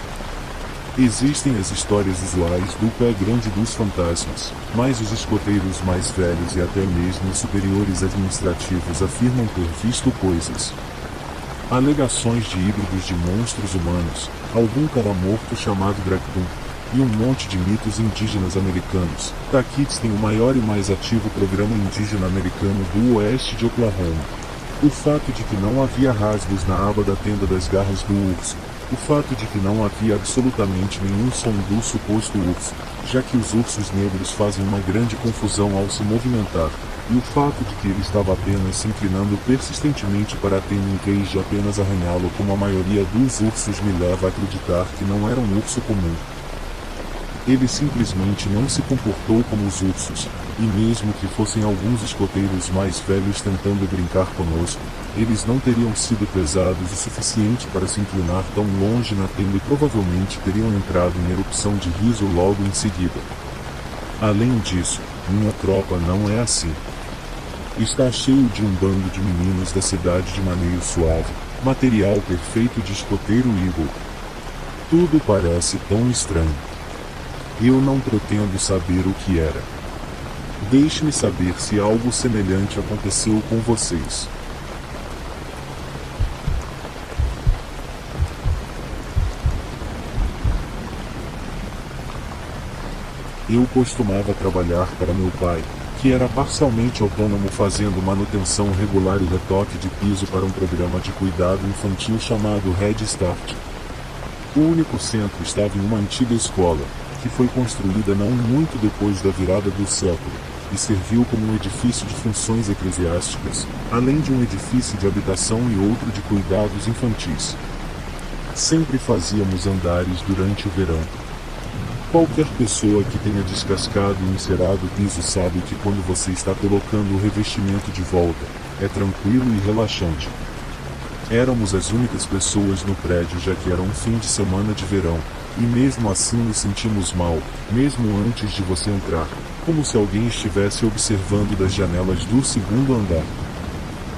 Existem as histórias usuais do pé grande dos fantasmas, mas os escoteiros mais velhos e até mesmo os superiores administrativos afirmam ter visto coisas. Alegações de híbridos de monstros humanos, algum cara morto chamado Dractum, e um monte de mitos indígenas americanos. Takits tem o maior e mais ativo programa indígena americano do oeste de Oklahoma. O fato de que não havia rasgos na aba da tenda das garras do urso. O fato de que não havia absolutamente nenhum som do suposto urso, já que os ursos negros fazem uma grande confusão ao se movimentar. E o fato de que ele estava apenas se inclinando persistentemente para a tenda em vez de apenas arranhá-lo como a maioria dos ursos me leva a acreditar que não era um urso comum. Ele simplesmente não se comportou como os ursos, e mesmo que fossem alguns escoteiros mais velhos tentando brincar conosco, eles não teriam sido pesados o suficiente para se inclinar tão longe na tenda e provavelmente teriam entrado em erupção de riso logo em seguida. Além disso, minha tropa não é assim. Está cheio de um bando de meninos da cidade de maneio suave, material perfeito de escoteiro Eagle. Tudo parece tão estranho. Eu não pretendo saber o que era. Deixe-me saber se algo semelhante aconteceu com vocês. Eu costumava trabalhar para meu pai, que era parcialmente autônomo fazendo manutenção regular e retoque de piso para um programa de cuidado infantil chamado Head Start. O único centro estava em uma antiga escola, que foi construída não muito depois da virada do século, e serviu como um edifício de funções eclesiásticas, além de um edifício de habitação e outro de cuidados infantis. Sempre fazíamos andares durante o verão. Qualquer pessoa que tenha descascado e encerado o piso sabe que quando você está colocando o revestimento de volta, é tranquilo e relaxante. Éramos as únicas pessoas no prédio já que era um fim de semana de verão, e mesmo assim nos sentimos mal, mesmo antes de você entrar, como se alguém estivesse observando das janelas do segundo andar.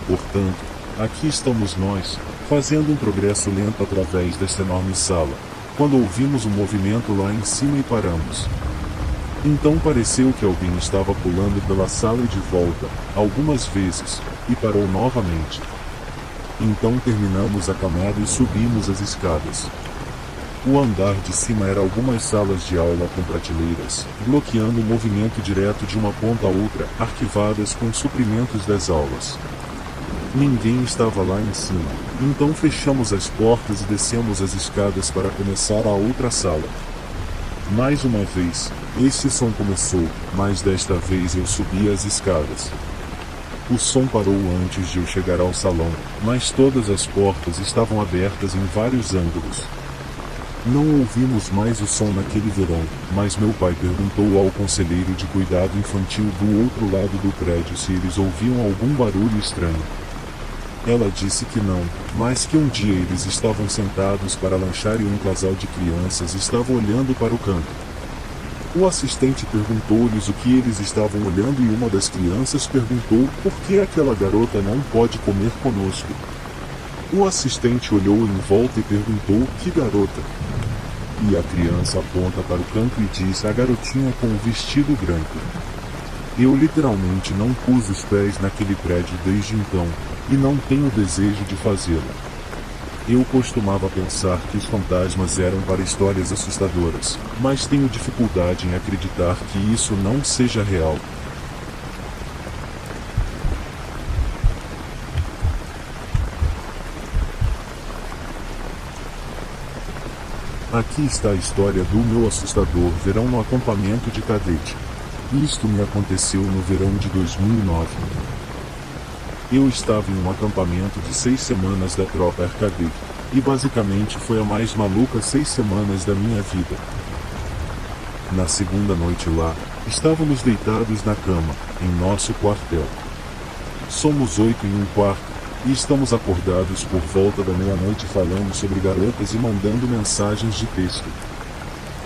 Portanto, aqui estamos nós, fazendo um progresso lento através desta enorme sala, quando ouvimos um movimento lá em cima e paramos. Então pareceu que alguém estava pulando pela sala e de volta, algumas vezes, e parou novamente. Então terminamos a camada e subimos as escadas. O andar de cima era algumas salas de aula com prateleiras, bloqueando o movimento direto de uma ponta a outra, arquivadas com suprimentos das aulas. Ninguém estava lá em cima, então fechamos as portas e descemos as escadas para começar a outra sala. Mais uma vez, esse som começou, mas desta vez eu subi as escadas. O som parou antes de eu chegar ao salão, mas todas as portas estavam abertas em vários ângulos. Não ouvimos mais o som naquele verão, mas meu pai perguntou ao conselheiro de cuidado infantil do outro lado do prédio se eles ouviam algum barulho estranho. Ela disse que não, mas que um dia eles estavam sentados para lanchar e um casal de crianças estava olhando para o canto. O assistente perguntou-lhes o que eles estavam olhando e uma das crianças perguntou por que aquela garota não pode comer conosco. O assistente olhou em volta e perguntou: que garota? E a criança aponta para o canto e diz: a garotinha com o vestido branco. Eu literalmente não pus os pés naquele prédio desde então, e não tenho desejo de fazê-lo. Eu costumava pensar que os fantasmas eram para histórias assustadoras, mas tenho dificuldade em acreditar que isso não seja real. Aqui está a história do meu assustador verão no acampamento de cadete. Isto me aconteceu no verão de 2009. Eu estava em um acampamento de 6 semanas da tropa RKD, e basicamente foi a mais maluca 6 semanas da minha vida. Na segunda noite lá, estávamos deitados na cama, em nosso quartel. Somos 8 em um quarto, e estamos acordados por volta da meia-noite falando sobre garotas e mandando mensagens de texto.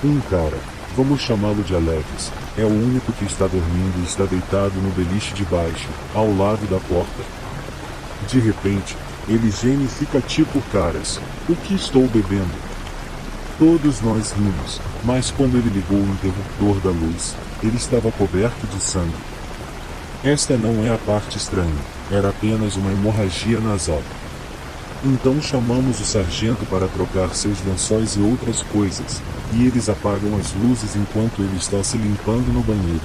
Um cara, vamos chamá-lo de Alex, é o único que está dormindo e está deitado no beliche de baixo, ao lado da porta. De repente, ele geme e fica tipo: caras, o que estou bebendo? Todos nós rimos, mas quando ele ligou o interruptor da luz, ele estava coberto de sangue. Esta não é a parte estranha, era apenas uma hemorragia nasal. Então chamamos o sargento para trocar seus lençóis e outras coisas, e eles apagam as luzes enquanto ele está se limpando no banheiro.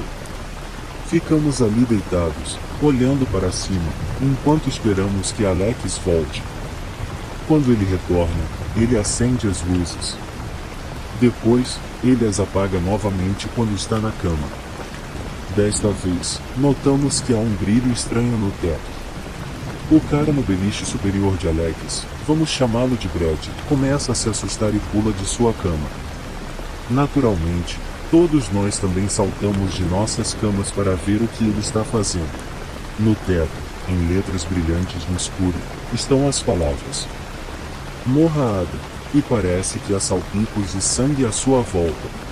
Ficamos ali deitados, olhando para cima, enquanto esperamos que Alex volte. Quando ele retorna, ele acende as luzes. Depois, ele as apaga novamente quando está na cama. Desta vez, notamos que há um brilho estranho no teto. O cara no beliche superior de Alex, vamos chamá-lo de Brad, começa a se assustar e pula de sua cama. Naturalmente, todos nós também saltamos de nossas camas para ver o que ele está fazendo. No teto, em letras brilhantes no escuro, estão as palavras: morra Ada, e parece que há salpicos de sangue à sua volta.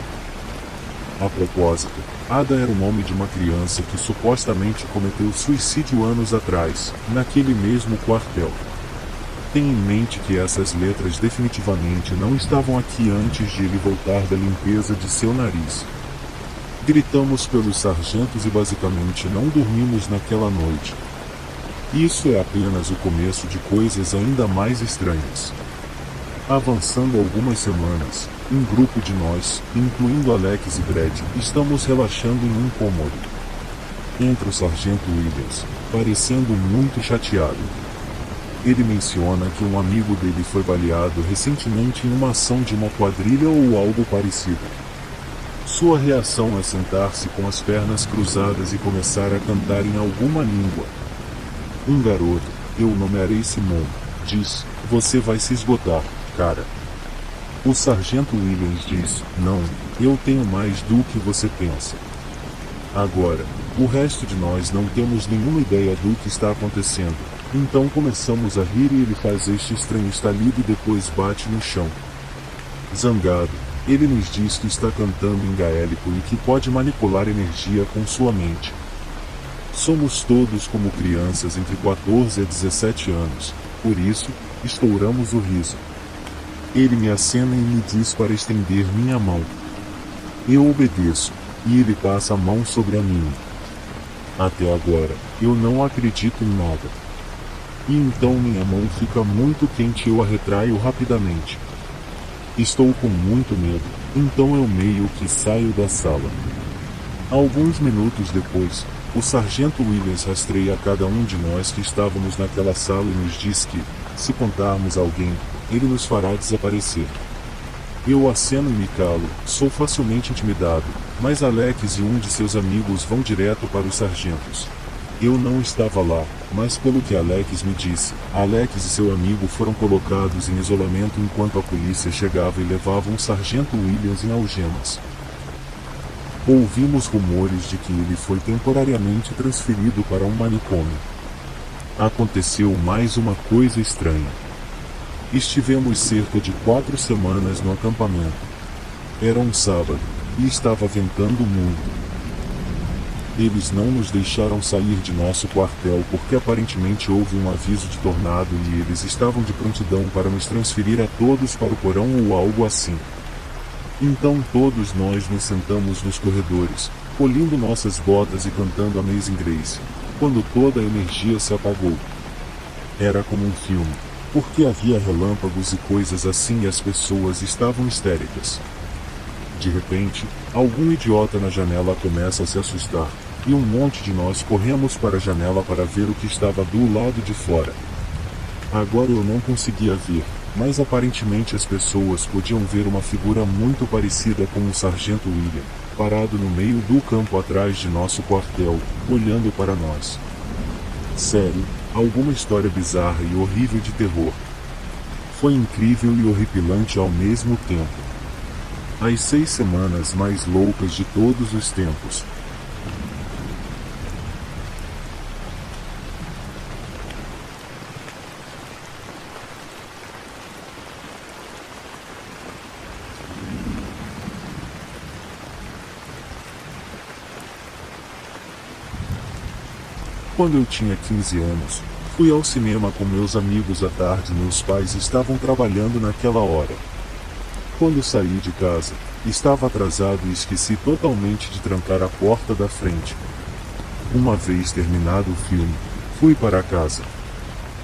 A propósito, Ada era o nome de uma criança que supostamente cometeu suicídio anos atrás, naquele mesmo quartel. Tenha em mente que essas letras definitivamente não estavam aqui antes de ele voltar da limpeza de seu nariz. Gritamos pelos sargentos e basicamente não dormimos naquela noite. Isso é apenas o começo de coisas ainda mais estranhas. Avançando algumas semanas, um grupo de nós, incluindo Alex e Brad, estamos relaxando em um cômodo. Entra o sargento Williams, parecendo muito chateado. Ele menciona que um amigo dele foi baleado recentemente em uma ação de uma quadrilha ou algo parecido. Sua reação é sentar-se com as pernas cruzadas e começar a cantar em alguma língua. Um garoto, eu nomearei Simon, diz: você vai se esgotar, cara. O sargento Williams diz: não, eu tenho mais do que você pensa. Agora, o resto de nós não temos nenhuma ideia do que está acontecendo, então começamos a rir e ele faz este estranho estalido e depois bate no chão. Zangado, ele nos diz que está cantando em gaélico e que pode manipular energia com sua mente. Somos todos como crianças entre 14 a 17 anos, por isso, estouramos o riso. Ele me acena e me diz para estender minha mão. Eu obedeço, e ele passa a mão sobre a minha. Até agora, eu não acredito em nada. E então minha mão fica muito quente e eu a retraio rapidamente. Estou com muito medo, então eu meio que saio da sala. Alguns minutos depois, o sargento Williams rastreia cada um de nós que estávamos naquela sala e nos diz que, se contarmos alguém, ele nos fará desaparecer. Eu aceno e me calo, sou facilmente intimidado, mas Alex e um de seus amigos vão direto para os sargentos. Eu não estava lá, mas pelo que Alex me disse, Alex e seu amigo foram colocados em isolamento enquanto a polícia chegava e levava o sargento Williams em algemas. Ouvimos rumores de que ele foi temporariamente transferido para um manicômio. Aconteceu mais uma coisa estranha. Estivemos cerca de 4 semanas no acampamento. Era um sábado, e estava ventando muito. Eles não nos deixaram sair de nosso quartel porque aparentemente houve um aviso de tornado e eles estavam de prontidão para nos transferir a todos para o porão ou algo assim. Então todos nós nos sentamos nos corredores, polindo nossas botas e cantando Amazing Grace, quando toda a energia se apagou. Era como um filme, porque havia relâmpagos e coisas assim e as pessoas estavam histéricas. De repente, algum idiota na janela começa a se assustar, e um monte de nós corremos para a janela para ver o que estava do lado de fora. Agora eu não conseguia ver, mas aparentemente as pessoas podiam ver uma figura muito parecida com o sargento William, parado no meio do campo atrás de nosso quartel, olhando para nós. Sério, alguma história bizarra e horrível de terror. Foi incrível e horripilante ao mesmo tempo. As 6 semanas mais loucas de todos os tempos. Quando eu tinha 15 anos, fui ao cinema com meus amigos à tarde e meus pais estavam trabalhando naquela hora. Quando saí de casa, estava atrasado e esqueci totalmente de trancar a porta da frente. Uma vez terminado o filme, fui para casa.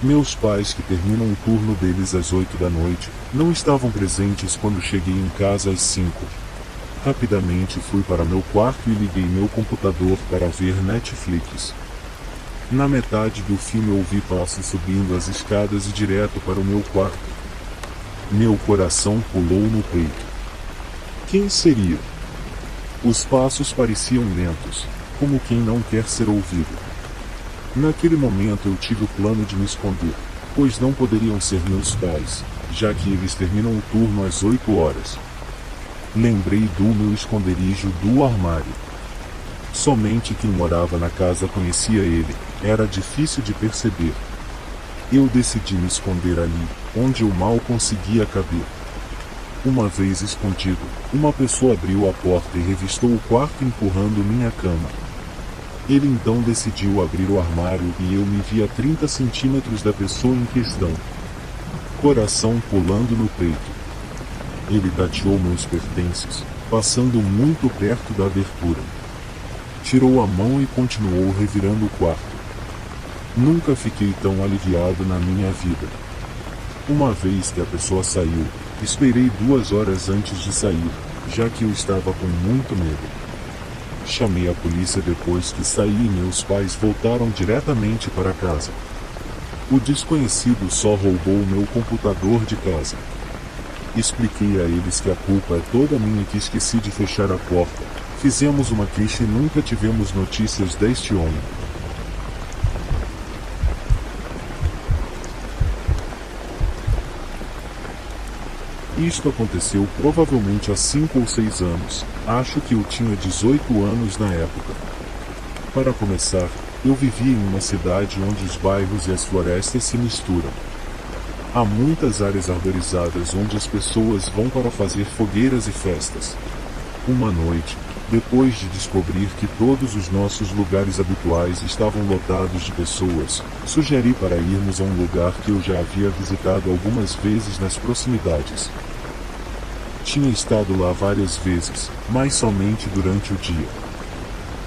Meus pais, que terminam o turno deles às 8 da noite, não estavam presentes quando cheguei em casa às 5. Rapidamente fui para meu quarto e liguei meu computador para ver Netflix. Na metade do filme ouvi passos subindo as escadas e direto para o meu quarto. Meu coração pulou no peito. Quem seria? Os passos pareciam lentos, como quem não quer ser ouvido. Naquele momento eu tive o plano de me esconder, pois não poderiam ser meus pais, já que eles terminam o turno às 8 horas. Lembrei do meu esconderijo do armário. Somente quem morava na casa conhecia ele, era difícil de perceber. Eu decidi me esconder ali, onde eu mal conseguia caber. Uma vez escondido, uma pessoa abriu a porta e revistou o quarto empurrando minha cama. Ele então decidiu abrir o armário e eu me vi a 30 centímetros da pessoa em questão. Coração pulando no peito. Ele tateou meus pertences, passando muito perto da abertura. Tirou a mão e continuou revirando o quarto. Nunca fiquei tão aliviado na minha vida. Uma vez que a pessoa saiu, esperei 2 horas antes de sair, já que eu estava com muito medo. Chamei a polícia depois que saí e meus pais voltaram diretamente para casa. O desconhecido só roubou o meu computador de casa. Expliquei a eles que a culpa é toda minha e que esqueci de fechar a porta. Fizemos uma queixa e nunca tivemos notícias deste homem. Isto aconteceu provavelmente há 5 ou 6 anos, acho que eu tinha 18 anos na época. Para começar, eu vivia em uma cidade onde os bairros e as florestas se misturam. Há muitas áreas arborizadas onde as pessoas vão para fazer fogueiras e festas. Uma noite, depois de descobrir que todos os nossos lugares habituais estavam lotados de pessoas, sugeri para irmos a um lugar que eu já havia visitado algumas vezes nas proximidades. Tinha estado lá várias vezes, mas somente durante o dia.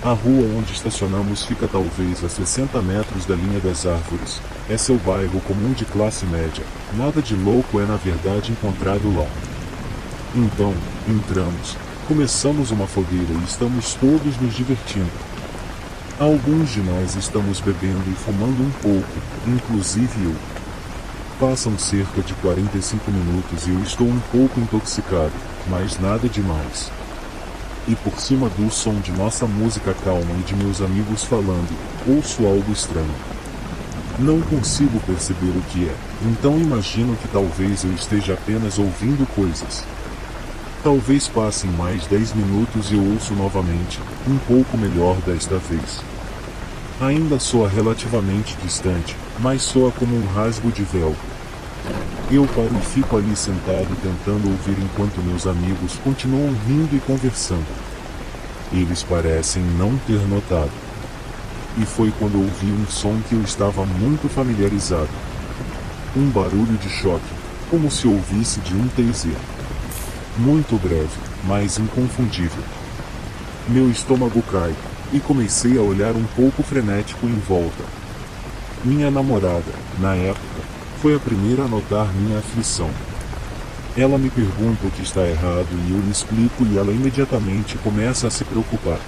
A rua onde estacionamos fica talvez a 60 metros da linha das árvores. É seu bairro comum de classe média, nada de louco é na verdade encontrado lá. Então, entramos. Começamos uma fogueira e estamos todos nos divertindo. Alguns de nós estamos bebendo e fumando um pouco, inclusive eu. Passam cerca de 45 minutos e eu estou um pouco intoxicado, mas nada demais. E por cima do som de nossa música calma e de meus amigos falando, ouço algo estranho. Não consigo perceber o que é, então imagino que talvez eu esteja apenas ouvindo coisas. Talvez passem mais 10 minutos e eu ouço novamente, um pouco melhor desta vez. Ainda soa relativamente distante, mas soa como um rasgo de véu. Eu paro e fico ali sentado tentando ouvir enquanto meus amigos continuam rindo e conversando. Eles parecem não ter notado. E foi quando ouvi um som que eu estava muito familiarizado. Um barulho de choque, como se ouvisse de um taser. Muito breve, mas inconfundível. Meu estômago cai, e comecei a olhar um pouco frenético em volta. Minha namorada, na época, foi a primeira a notar minha aflição. Ela me pergunta o que está errado e eu lhe explico e ela imediatamente começa a se preocupar.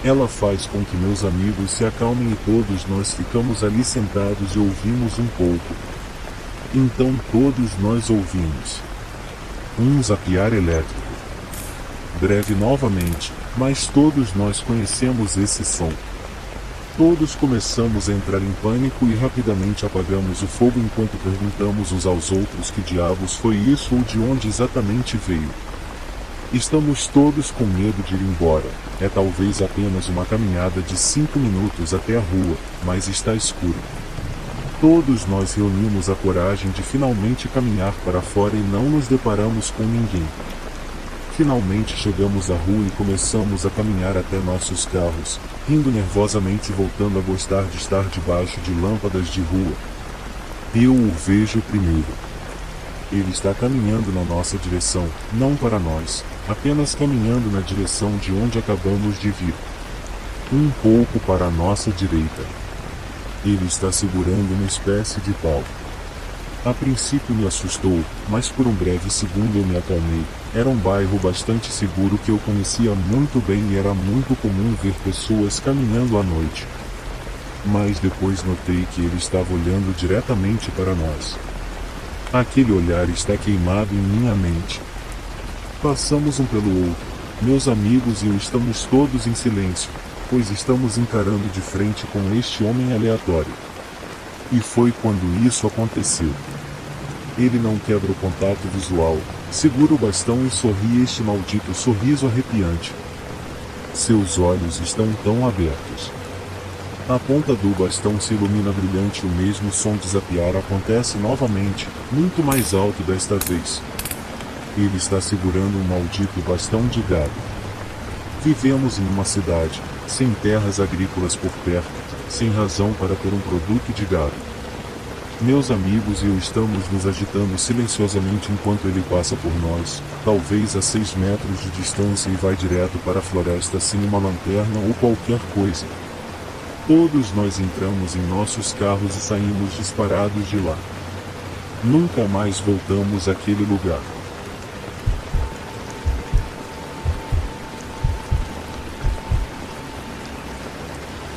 Ela faz com que meus amigos se acalmem e todos nós ficamos ali sentados e ouvimos um pouco. Então todos nós ouvimos um zapear elétrico. Breve novamente, mas todos nós conhecemos esse som. Todos começamos a entrar em pânico e rapidamente apagamos o fogo enquanto perguntamos uns aos outros que diabos foi isso ou de onde exatamente veio. Estamos todos com medo de ir embora, é talvez apenas uma caminhada de 5 minutos até a rua, mas está escuro. Todos nós reunimos a coragem de finalmente caminhar para fora e não nos deparamos com ninguém. Finalmente chegamos à rua e começamos a caminhar até nossos carros, rindo nervosamente e voltando a gostar de estar debaixo de lâmpadas de rua. Eu o vejo primeiro. Ele está caminhando na nossa direção, não para nós, apenas caminhando na direção de onde acabamos de vir. Um pouco para a nossa direita. Ele está segurando uma espécie de pau. A princípio me assustou, mas por um breve segundo eu me acalmei. Era um bairro bastante seguro que eu conhecia muito bem e era muito comum ver pessoas caminhando à noite. Mas depois notei que ele estava olhando diretamente para nós. Aquele olhar está queimado em minha mente. Passamos um pelo outro, meus amigos e eu estamos todos em silêncio, pois estamos encarando de frente com este homem aleatório. E foi quando isso aconteceu. Ele não quebra o contato visual, segura o bastão e sorri este maldito sorriso arrepiante. Seus olhos estão tão abertos. A ponta do bastão se ilumina brilhante e o mesmo som de zapear acontece novamente, muito mais alto desta vez. Ele está segurando um maldito bastão de gado. Vivemos em uma cidade, sem terras agrícolas por perto, sem razão para ter um produto de gado. Meus amigos e eu estamos nos agitando silenciosamente enquanto ele passa por nós, talvez a 6 metros de distância e vai direto para a floresta sem uma lanterna ou qualquer coisa. Todos nós entramos em nossos carros e saímos disparados de lá. Nunca mais voltamos àquele lugar.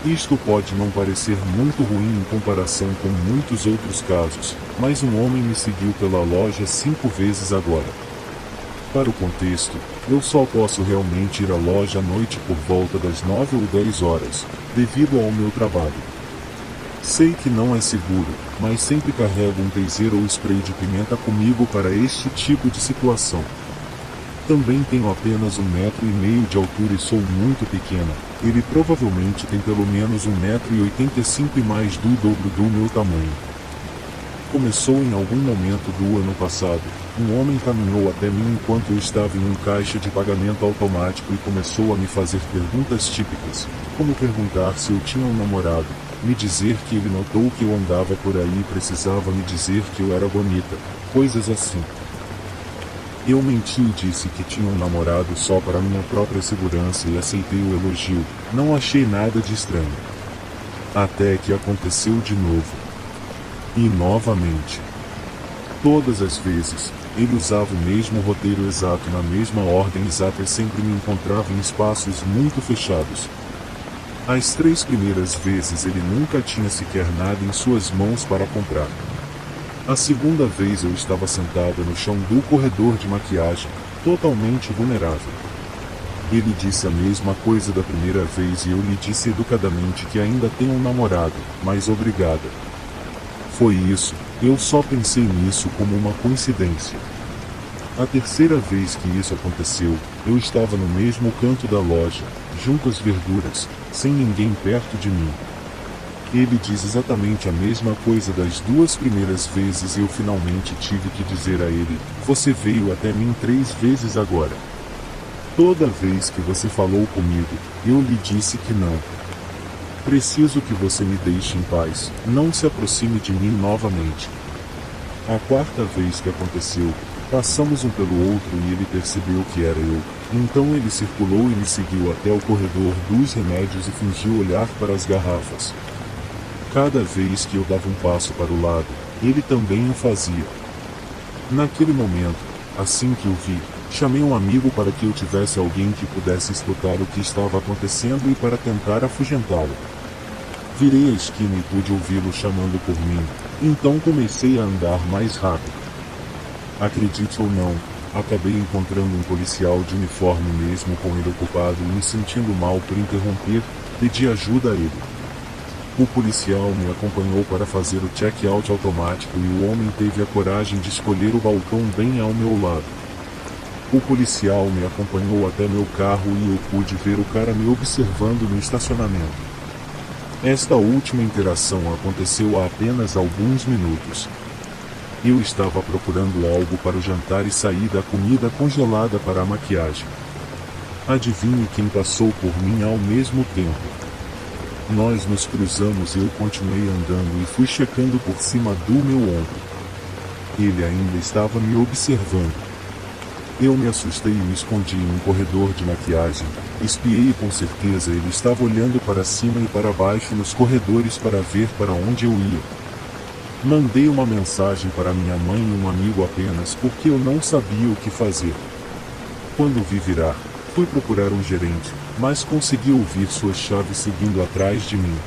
Isto pode não parecer muito ruim em comparação com muitos outros casos, mas um homem me seguiu pela loja 5 vezes agora. Para o contexto, eu só posso realmente ir à loja à noite por volta das 9 ou 10 horas, devido ao meu trabalho. Sei que não é seguro, mas sempre carrego um taser ou spray de pimenta comigo para este tipo de situação. Também tenho apenas 1,5 metros de altura e sou muito pequena. Ele provavelmente tem pelo menos 1,85 m e mais do dobro do meu tamanho. Começou em algum momento do ano passado. Um homem caminhou até mim enquanto eu estava em um caixa de pagamento automático e começou a me fazer perguntas típicas, como perguntar se eu tinha um namorado, me dizer que ele notou que eu andava por aí e precisava me dizer que eu era bonita, coisas assim. Eu menti e disse que tinha um namorado só para minha própria segurança e aceitei o elogio, não achei nada de estranho. Até que aconteceu de novo. E novamente. Todas as vezes, ele usava o mesmo roteiro exato na mesma ordem exata e sempre me encontrava em espaços muito fechados. As 3 primeiras vezes ele nunca tinha sequer nada em suas mãos para comprar. A segunda vez eu estava sentada no chão do corredor de maquiagem, totalmente vulnerável. Ele disse a mesma coisa da primeira vez e eu lhe disse educadamente que ainda tenho um namorado, mas obrigada. Foi isso, eu só pensei nisso como uma coincidência. A terceira vez que isso aconteceu, eu estava no mesmo canto da loja, junto às verduras, sem ninguém perto de mim. Ele diz exatamente a mesma coisa das duas primeiras vezes e eu finalmente tive que dizer a ele: você veio até mim 3 vezes agora. Toda vez que você falou comigo, eu lhe disse que não. Preciso que você me deixe em paz, não se aproxime de mim novamente. A quarta vez que aconteceu, passamos um pelo outro e ele percebeu que era eu. Então ele circulou e me seguiu até o corredor dos remédios e fingiu olhar para as garrafas. Cada vez que eu dava um passo para o lado, ele também o fazia. Naquele momento, assim que o vi, chamei um amigo para que eu tivesse alguém que pudesse escutar o que estava acontecendo e para tentar afugentá-lo. Virei a esquina e pude ouvi-lo chamando por mim, então comecei a andar mais rápido. Acredite ou não, acabei encontrando um policial de uniforme mesmo com ele ocupado e me sentindo mal por interromper, pedi ajuda a ele. O policial me acompanhou para fazer o check-out automático e o homem teve a coragem de escolher o balcão bem ao meu lado. O policial me acompanhou até meu carro e eu pude ver o cara me observando no estacionamento. Esta última interação aconteceu há apenas alguns minutos. Eu estava procurando algo para o jantar e saí da comida congelada para a maquiagem. Adivinhe quem passou por mim ao mesmo tempo. Nós nos cruzamos e eu continuei andando e fui checando por cima do meu ombro. Ele ainda estava me observando. Eu me assustei e me escondi em um corredor de maquiagem. Espiei e com certeza ele estava olhando para cima e para baixo nos corredores para ver para onde eu ia. Mandei uma mensagem para minha mãe e um amigo apenas porque eu não sabia o que fazer. Quando vi virar, fui procurar um gerente, mas consegui ouvir suas chaves seguindo atrás de mim.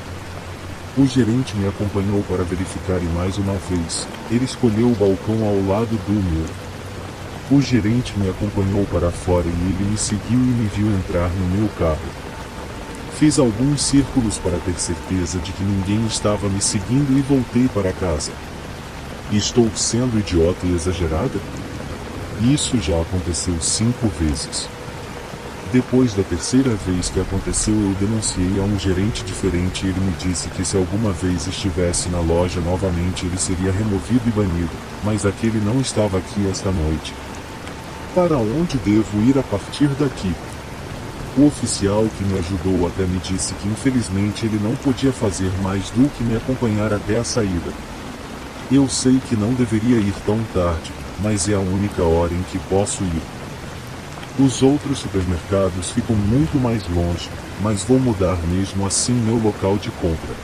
O gerente me acompanhou para verificar e mais uma vez, ele escolheu o balcão ao lado do meu. O gerente me acompanhou para fora e ele me seguiu e me viu entrar no meu carro. Fiz alguns círculos para ter certeza de que ninguém estava me seguindo e voltei para casa. Estou sendo idiota e exagerada? Isso já aconteceu 5 vezes. Depois da terceira vez que aconteceu eu denunciei a um gerente diferente e ele me disse que se alguma vez estivesse na loja novamente ele seria removido e banido, mas aquele não estava aqui esta noite. Para onde devo ir a partir daqui? O oficial que me ajudou até me disse que infelizmente ele não podia fazer mais do que me acompanhar até a saída. Eu sei que não deveria ir tão tarde, mas é a única hora em que posso ir. Os outros supermercados ficam muito mais longe, mas vou mudar mesmo assim meu local de compra.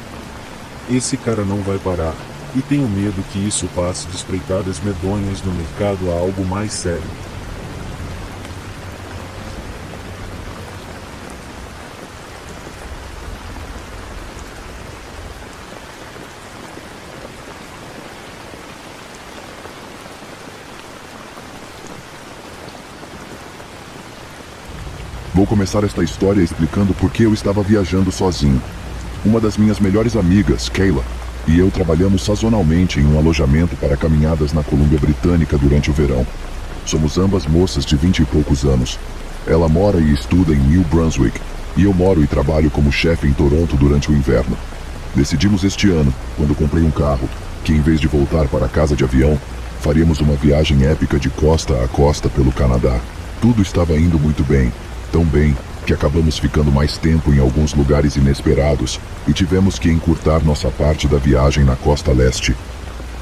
Esse cara não vai parar, e tenho medo que isso passe de espreitadas medonhas no mercado a algo mais sério. Vou começar esta história explicando por que eu estava viajando sozinho. Uma das minhas melhores amigas, Kayla, e eu trabalhamos sazonalmente em um alojamento para caminhadas na Colômbia Britânica durante o verão. Somos ambas moças de 20 e poucos anos. Ela mora e estuda em New Brunswick, e eu moro e trabalho como chefe em Toronto durante o inverno. Decidimos este ano, quando comprei um carro, que em vez de voltar para casa de avião, faríamos uma viagem épica de costa a costa pelo Canadá. Tudo estava indo muito bem. Tão bem que acabamos ficando mais tempo em alguns lugares inesperados e tivemos que encurtar nossa parte da viagem na costa leste.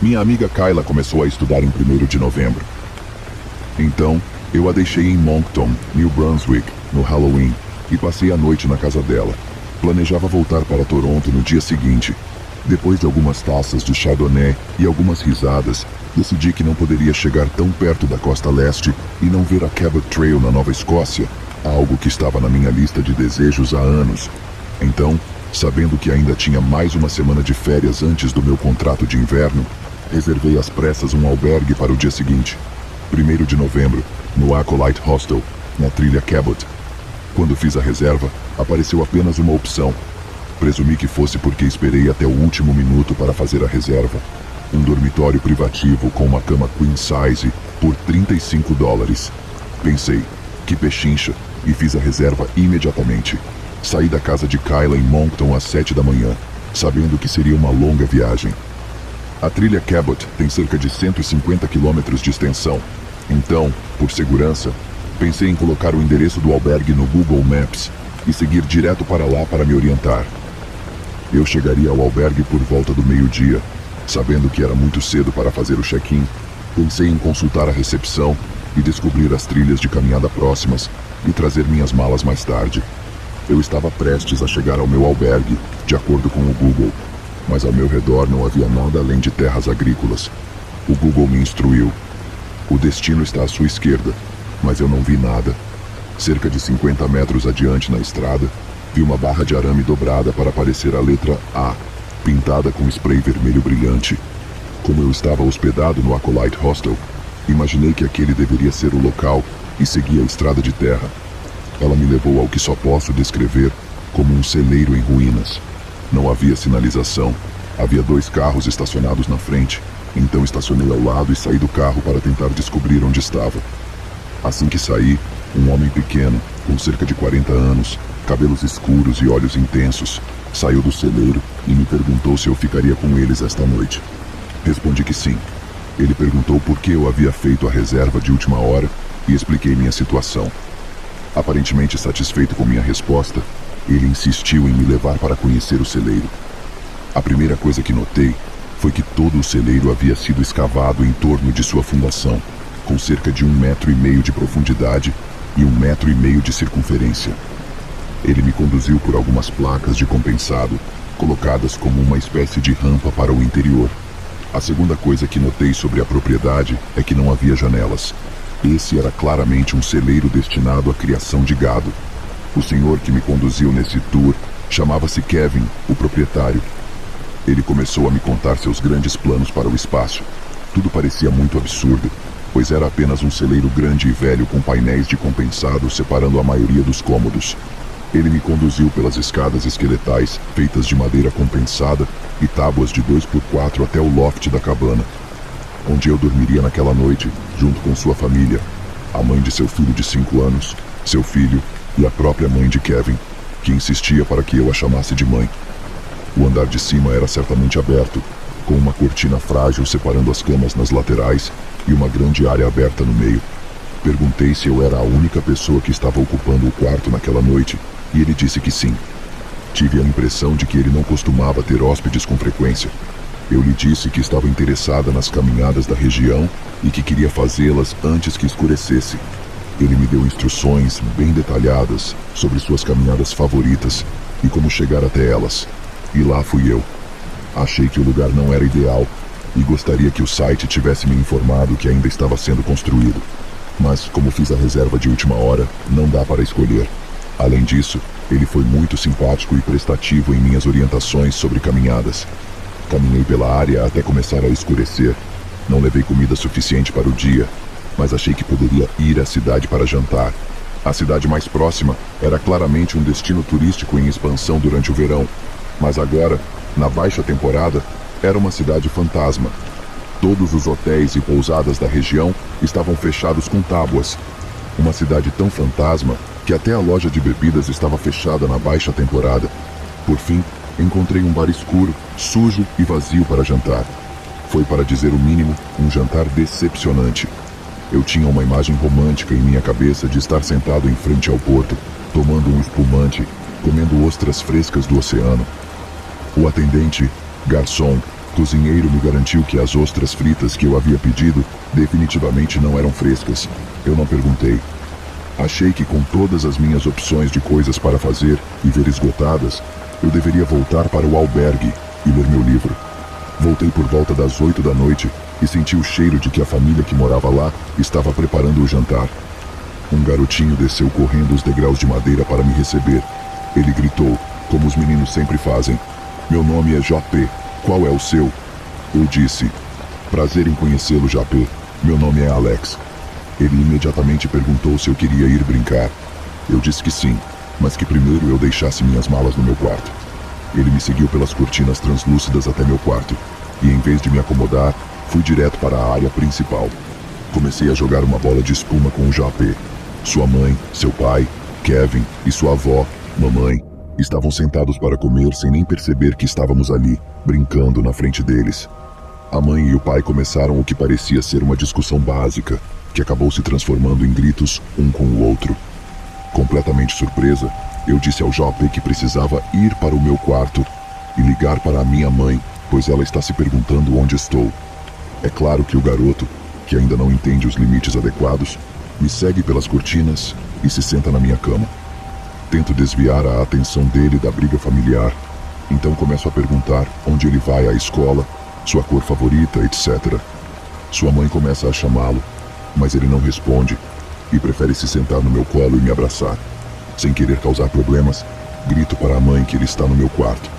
Minha amiga Kayla começou a estudar em 1º de novembro. Então, eu a deixei em Moncton, New Brunswick, no Halloween, e passei a noite na casa dela. Planejava voltar para Toronto no dia seguinte. Depois de algumas taças de Chardonnay e algumas risadas, decidi que não poderia chegar tão perto da costa leste e não ver a Cabot Trail na Nova Escócia, algo que estava na minha lista de desejos há anos. Então, sabendo que ainda tinha mais uma semana de férias antes do meu contrato de inverno, reservei às pressas um albergue para o dia seguinte, 1º de novembro, no Acolyte Hostel, na trilha Cabot. Quando fiz a reserva, apareceu apenas uma opção. Presumi que fosse porque esperei até o último minuto para fazer a reserva. Um dormitório privativo com uma cama queen size por $35. Pensei, que pechincha, e fiz a reserva imediatamente. Saí da casa de Kyla em Moncton às 7 da manhã, sabendo que seria uma longa viagem. A trilha Cabot tem cerca de 150 quilômetros de extensão. Então, por segurança, pensei em colocar o endereço do albergue no Google Maps e seguir direto para lá para me orientar. Eu chegaria ao albergue por volta do meio-dia. Sabendo que era muito cedo para fazer o check-in, pensei em consultar a recepção e descobrir as trilhas de caminhada próximas e trazer minhas malas mais tarde. Eu estava prestes a chegar ao meu albergue, de acordo com o Google, mas ao meu redor não havia nada além de terras agrícolas. O Google me instruiu. O destino está à sua esquerda, mas eu não vi nada. Cerca de 50 metros adiante na estrada, vi uma barra de arame dobrada para aparecer a letra A, pintada com spray vermelho brilhante. Como eu estava hospedado no Acolyte Hostel, imaginei que aquele deveria ser o local e segui a estrada de terra. Ela me levou ao que só posso descrever como um celeiro em ruínas. Não havia sinalização. Havia 2 carros estacionados na frente, então estacionei ao lado e saí do carro para tentar descobrir onde estava. Assim que saí, um homem pequeno, com cerca de 40 anos, cabelos escuros e olhos intensos, saiu do celeiro e me perguntou se eu ficaria com eles esta noite. Respondi que sim. Ele perguntou por que eu havia feito a reserva de última hora e expliquei minha situação. Aparentemente satisfeito com minha resposta, ele insistiu em me levar para conhecer o celeiro. A primeira coisa que notei foi que todo o celeiro havia sido escavado em torno de sua fundação, com cerca de 1,5 metros de profundidade e 1,5 metros de circunferência. Ele me conduziu por algumas placas de compensado, colocadas como uma espécie de rampa para o interior. A segunda coisa que notei sobre a propriedade é que não havia janelas. Esse era claramente um celeiro destinado à criação de gado. O senhor que me conduziu nesse tour chamava-se Kevin, o proprietário. Ele começou a me contar seus grandes planos para o espaço. Tudo parecia muito absurdo, pois era apenas um celeiro grande e velho com painéis de compensado separando a maioria dos cômodos. Ele me conduziu pelas escadas esqueletais, feitas de madeira compensada, e tábuas de 2x4 até o loft da cabana, onde eu dormiria naquela noite, junto com sua família, a mãe de seu filho de 5 anos, seu filho e a própria mãe de Kevin, que insistia para que eu a chamasse de mãe. O andar de cima era certamente aberto, com uma cortina frágil separando as camas nas laterais e uma grande área aberta no meio. Perguntei se eu era a única pessoa que estava ocupando o quarto naquela noite, e ele disse que sim. Tive a impressão de que ele não costumava ter hóspedes com frequência. Eu lhe disse que estava interessada nas caminhadas da região e que queria fazê-las antes que escurecesse. Ele me deu instruções bem detalhadas sobre suas caminhadas favoritas e como chegar até elas. E lá fui eu. Achei que o lugar não era ideal e gostaria que o site tivesse me informado que ainda estava sendo construído. Mas, como fiz a reserva de última hora, não dá para escolher. Além disso, ele foi muito simpático e prestativo em minhas orientações sobre caminhadas. Caminhei pela área até começar a escurecer. Não levei comida suficiente para o dia, mas achei que poderia ir à cidade para jantar. A cidade mais próxima era claramente um destino turístico em expansão durante o verão, mas agora, na baixa temporada, era uma cidade fantasma. Todos os hotéis e pousadas da região estavam fechados com tábuas. Uma cidade tão fantasma que até a loja de bebidas estava fechada na baixa temporada. Por fim, encontrei um bar escuro, sujo e vazio para jantar. Foi, para dizer o mínimo, um jantar decepcionante. Eu tinha uma imagem romântica em minha cabeça de estar sentado em frente ao porto, tomando um espumante, comendo ostras frescas do oceano. O atendente, garçom, cozinheiro me garantiu que as ostras fritas que eu havia pedido definitivamente não eram frescas. Eu não perguntei. Achei que com todas as minhas opções de coisas para fazer e ver esgotadas, eu deveria voltar para o albergue e ler meu livro. Voltei por volta das 8 da noite e senti o cheiro de que a família que morava lá estava preparando o jantar. Um garotinho desceu correndo os degraus de madeira para me receber. Ele gritou, como os meninos sempre fazem: "Meu nome é JP. Qual é o seu?" Eu disse: "Prazer em conhecê-lo, JP. Meu nome é Alex." Ele imediatamente perguntou se eu queria ir brincar. Eu disse que sim, mas que primeiro eu deixasse minhas malas no meu quarto. Ele me seguiu pelas cortinas translúcidas até meu quarto, e em vez de me acomodar, fui direto para a área principal. Comecei a jogar uma bola de espuma com o JP. Sua mãe, seu pai, Kevin e sua avó, mamãe, estavam sentados para comer sem nem perceber que estávamos ali, brincando na frente deles. A mãe e o pai começaram o que parecia ser uma discussão básica, que acabou se transformando em gritos um com o outro. Completamente surpresa, eu disse ao JP que precisava ir para o meu quarto e ligar para a minha mãe, pois ela está se perguntando onde estou. É claro que o garoto, que ainda não entende os limites adequados, me segue pelas cortinas e se senta na minha cama. Tento desviar a atenção dele da briga familiar, então começo a perguntar onde ele vai à escola, sua cor favorita, etc. Sua mãe começa a chamá-lo, mas ele não responde e prefere se sentar no meu colo e me abraçar. Sem querer causar problemas, grito para a mãe que ele está no meu quarto.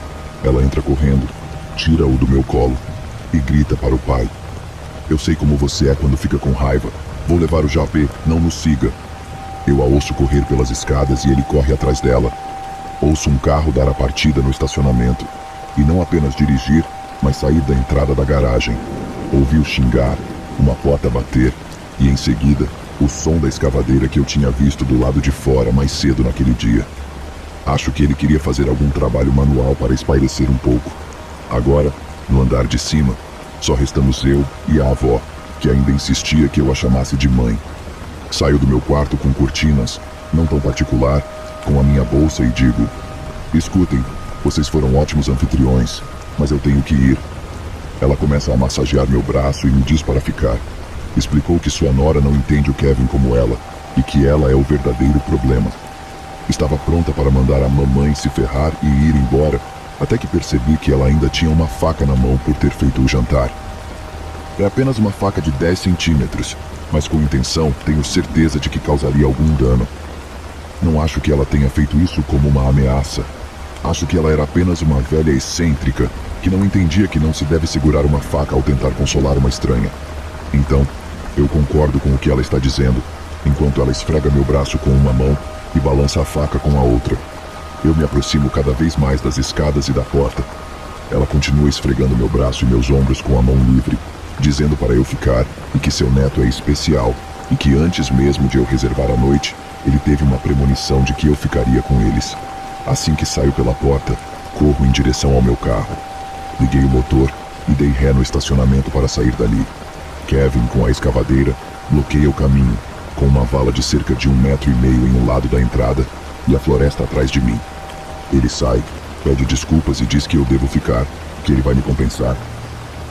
Ela entra correndo, tira-o do meu colo e grita para o pai: "Eu sei como você é quando fica com raiva. Vou levar o JP, não nos siga." Eu a ouço correr pelas escadas e ele corre atrás dela. Ouço um carro dar a partida no estacionamento. E não apenas dirigir, mas sair da entrada da garagem. Ouvi-o xingar, uma porta bater e, em seguida, o som da escavadeira que eu tinha visto do lado de fora mais cedo naquele dia. Acho que ele queria fazer algum trabalho manual para espairecer um pouco. Agora, no andar de cima, só restamos eu e a avó, que ainda insistia que eu a chamasse de mãe. Saio do meu quarto com cortinas, não tão particular, com a minha bolsa e digo: "Escutem, vocês foram ótimos anfitriões, mas eu tenho que ir." Ela começa a massagear meu braço e me diz para ficar. Explicou que sua nora não entende o Kevin como ela, e que ela é o verdadeiro problema. Estava pronta para mandar a mamãe se ferrar e ir embora, até que percebi que ela ainda tinha uma faca na mão por ter feito o jantar. É apenas uma faca de 10 centímetros, mas com intenção tenho certeza de que causaria algum dano. Não acho que ela tenha feito isso como uma ameaça. Acho que ela era apenas uma velha excêntrica que não entendia que não se deve segurar uma faca ao tentar consolar uma estranha. Então, eu concordo com o que ela está dizendo, enquanto ela esfrega meu braço com uma mão e balança a faca com a outra. Eu me aproximo cada vez mais das escadas e da porta. Ela continua esfregando meu braço e meus ombros com a mão livre, dizendo para eu ficar e que seu neto é especial e que antes mesmo de eu reservar a noite, ele teve uma premonição de que eu ficaria com eles. Assim que saio pela porta, corro em direção ao meu carro. Liguei o motor e dei ré no estacionamento para sair dali. Kevin, com a escavadeira, bloqueia o caminho, com uma vala de cerca de 1,5 metros em um lado da entrada e a floresta atrás de mim. Ele sai, pede desculpas e diz que eu devo ficar, que ele vai me compensar.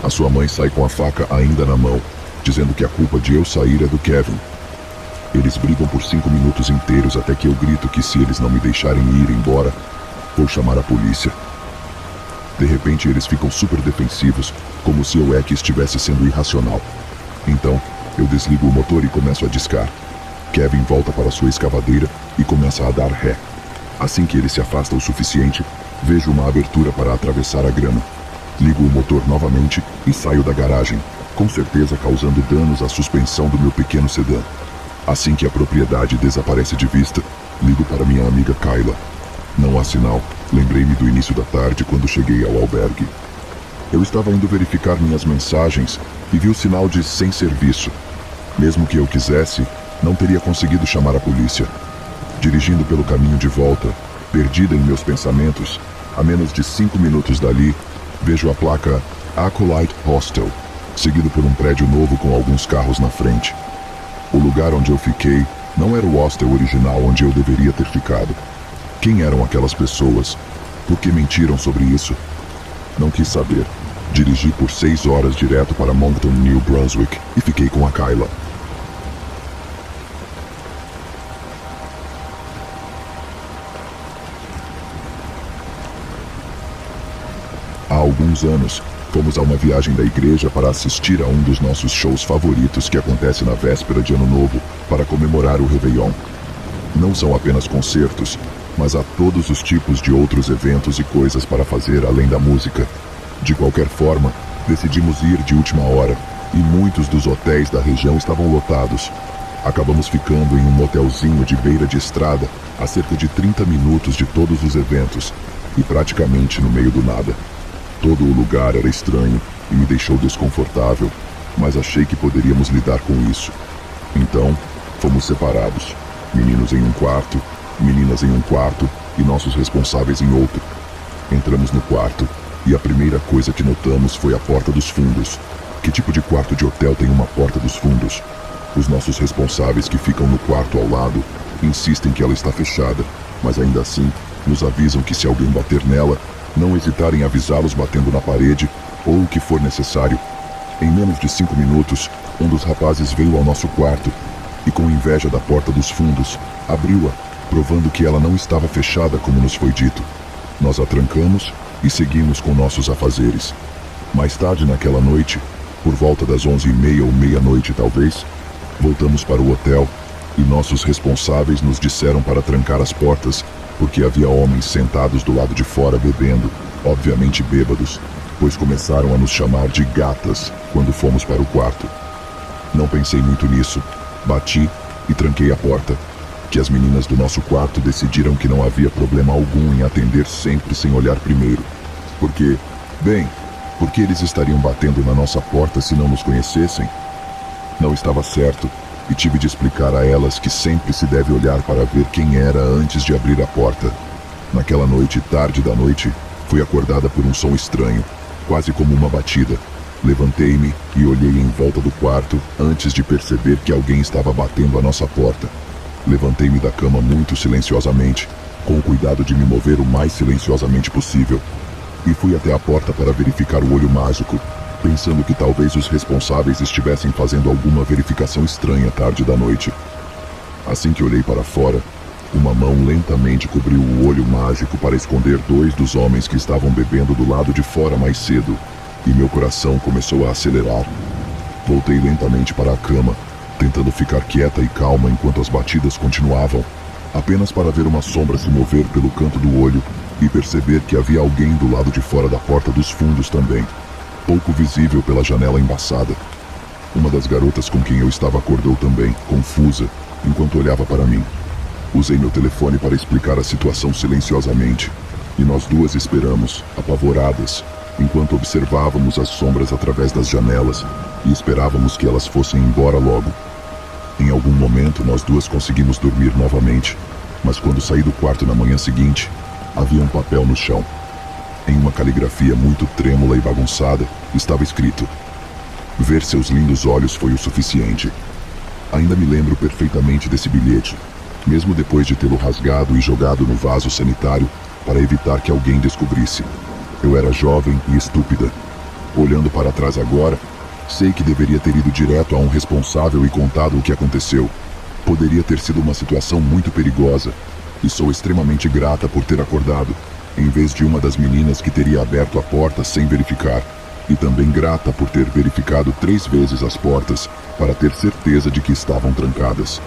A sua mãe sai com a faca ainda na mão, dizendo que a culpa de eu sair é do Kevin. Eles brigam por 5 minutos inteiros até que eu grito que se eles não me deixarem ir embora, vou chamar a polícia. De repente eles ficam super defensivos, como se eu que estivesse sendo irracional. Então, eu desligo o motor e começo a discar. Kevin volta para sua escavadeira e começa a dar ré. Assim que ele se afasta o suficiente, vejo uma abertura para atravessar a grama. Ligo o motor novamente e saio da garagem, com certeza causando danos à suspensão do meu pequeno sedã. Assim que a propriedade desaparece de vista, ligo para minha amiga Kayla. Não há sinal. Lembrei-me do início da tarde quando cheguei ao albergue. Eu estava indo verificar minhas mensagens e vi o sinal de sem serviço. Mesmo que eu quisesse, não teria conseguido chamar a polícia. Dirigindo pelo caminho de volta, perdida em meus pensamentos, a menos de 5 minutos dali, vejo a placa Acolyte Hostel, seguido por um prédio novo com alguns carros na frente. O lugar onde eu fiquei não era o hostel original onde eu deveria ter ficado. Quem eram aquelas pessoas? Por que mentiram sobre isso? Não quis saber. Dirigi por 6 horas direto para Moncton, New Brunswick, e fiquei com a Kayla. Há alguns anos, fomos a uma viagem da igreja para assistir a um dos nossos shows favoritos que acontece na véspera de Ano Novo, para comemorar o Réveillon. Não são apenas concertos, mas há todos os tipos de outros eventos e coisas para fazer além da música. De qualquer forma, decidimos ir de última hora, e muitos dos hotéis da região estavam lotados. Acabamos ficando em um motelzinho de beira de estrada, a cerca de 30 minutos de todos os eventos, e praticamente no meio do nada. Todo o lugar era estranho e me deixou desconfortável, mas achei que poderíamos lidar com isso. Então, fomos separados. Meninos em um quarto, meninas em um quarto e nossos responsáveis em outro. Entramos no quarto e a primeira coisa que notamos foi a porta dos fundos. Que tipo de quarto de hotel tem uma porta dos fundos? Os nossos responsáveis que ficam no quarto ao lado insistem que ela está fechada, mas ainda assim nos avisam que se alguém bater nela, não hesitar em avisá-los batendo na parede ou o que for necessário. Em menos de 5 minutos, um dos rapazes veio ao nosso quarto e, com inveja da porta dos fundos, abriu-a, provando que ela não estava fechada como nos foi dito. Nós a trancamos e seguimos com nossos afazeres. Mais tarde naquela noite, por volta das 11h30 ou meia-noite talvez, voltamos para o hotel e nossos responsáveis nos disseram para trancar as portas, porque havia homens sentados do lado de fora bebendo, obviamente bêbados, pois começaram a nos chamar de gatas quando fomos para o quarto. Não pensei muito nisso, bati e tranquei a porta, que as meninas do nosso quarto decidiram que não havia problema algum em atender sempre sem olhar primeiro. Porque eles estariam batendo na nossa porta se não nos conhecessem? Não estava certo, e tive de explicar a elas que sempre se deve olhar para ver quem era antes de abrir a porta. Naquela noite, tarde da noite, fui acordada por um som estranho, quase como uma batida. Levantei-me e olhei em volta do quarto antes de perceber que alguém estava batendo a nossa porta. Levantei-me da cama muito silenciosamente, com o cuidado de me mover o mais silenciosamente possível, e fui até a porta para verificar o olho mágico, pensando que talvez os responsáveis estivessem fazendo alguma verificação estranha tarde da noite. Assim que olhei para fora, uma mão lentamente cobriu o olho mágico para esconder 2 dos homens que estavam bebendo do lado de fora mais cedo, e meu coração começou a acelerar. Voltei lentamente para a cama, tentando ficar quieta e calma enquanto as batidas continuavam, apenas para ver uma sombra se mover pelo canto do olho e perceber que havia alguém do lado de fora da porta dos fundos também, pouco visível pela janela embaçada. Uma das garotas com quem eu estava acordou também, confusa, enquanto olhava para mim. Usei meu telefone para explicar a situação silenciosamente, e nós duas esperamos, apavoradas, enquanto observávamos as sombras através das janelas e esperávamos que elas fossem embora logo. Em algum momento nós duas conseguimos dormir novamente, mas quando saí do quarto na manhã seguinte, havia um papel no chão. Em uma caligrafia muito trêmula e bagunçada, estava escrito: "Ver seus lindos olhos foi o suficiente." Ainda me lembro perfeitamente desse bilhete, mesmo depois de tê-lo rasgado e jogado no vaso sanitário para evitar que alguém descobrisse. Eu era jovem e estúpida. Olhando para trás agora, sei que deveria ter ido direto a um responsável e contado o que aconteceu. Poderia ter sido uma situação muito perigosa, e sou extremamente grata por ter acordado, em vez de uma das meninas que teria aberto a porta sem verificar, e também grata por ter verificado 3 vezes as portas para ter certeza de que estavam trancadas.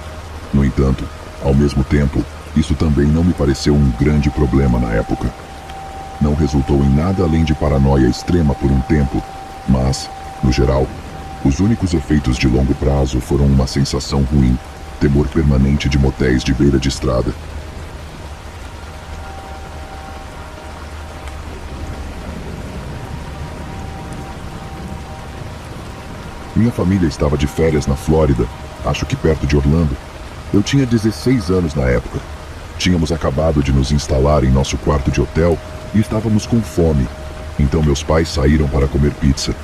No entanto, ao mesmo tempo, isso também não me pareceu um grande problema na época. Não resultou em nada além de paranoia extrema por um tempo, mas, no geral, os únicos efeitos de longo prazo foram uma sensação ruim, temor permanente de motéis de beira de estrada. Minha família estava de férias na Flórida, acho que perto de Orlando. Eu tinha 16 anos na época. Tínhamos acabado de nos instalar em nosso quarto de hotel e estávamos com fome, então meus pais saíram para comer pizza.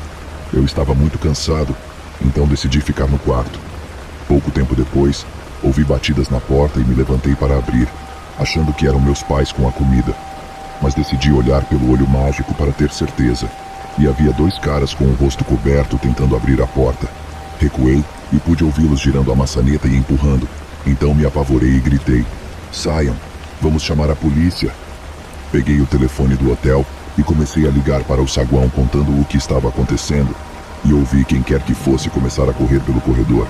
Eu estava muito cansado, então decidi ficar no quarto. Pouco tempo depois, ouvi batidas na porta e me levantei para abrir, achando que eram meus pais com a comida. Mas decidi olhar pelo olho mágico para ter certeza, e havia 2 caras com o rosto coberto tentando abrir a porta. Recuei e pude ouvi-los girando a maçaneta e empurrando, então me apavorei e gritei: "Saiam, vamos chamar a polícia." Peguei o telefone do hotel e comecei a ligar para o saguão contando o que estava acontecendo, e ouvi quem quer que fosse começar a correr pelo corredor.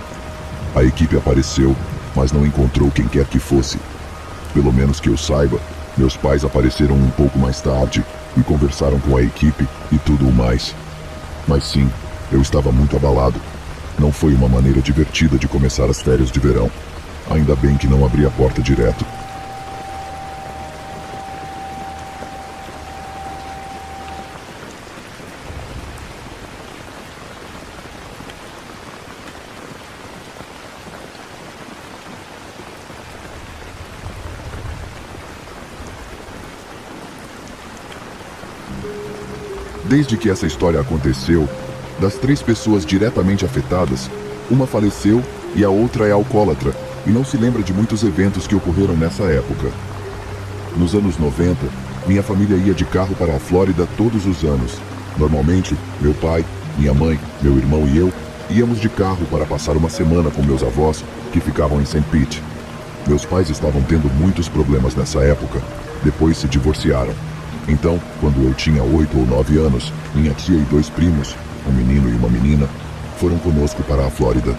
A equipe apareceu, mas não encontrou quem quer que fosse. Pelo menos que eu saiba, meus pais apareceram um pouco mais tarde e conversaram com a equipe e tudo o mais. Mas sim, eu estava muito abalado. Não foi uma maneira divertida de começar as férias de verão. Ainda bem que não abri a porta direto. Desde que essa história aconteceu, das 3 pessoas diretamente afetadas, uma faleceu e a outra é alcoólatra e não se lembra de muitos eventos que ocorreram nessa época. Nos anos 90, minha família ia de carro para a Flórida todos os anos. Normalmente, meu pai, minha mãe, meu irmão e eu íamos de carro para passar uma semana com meus avós, que ficavam em St. Pete. Meus pais estavam tendo muitos problemas nessa época, depois se divorciaram. Então, quando eu tinha 8 ou 9 anos, minha tia e 2 primos, um menino e uma menina, foram conosco para a Flórida.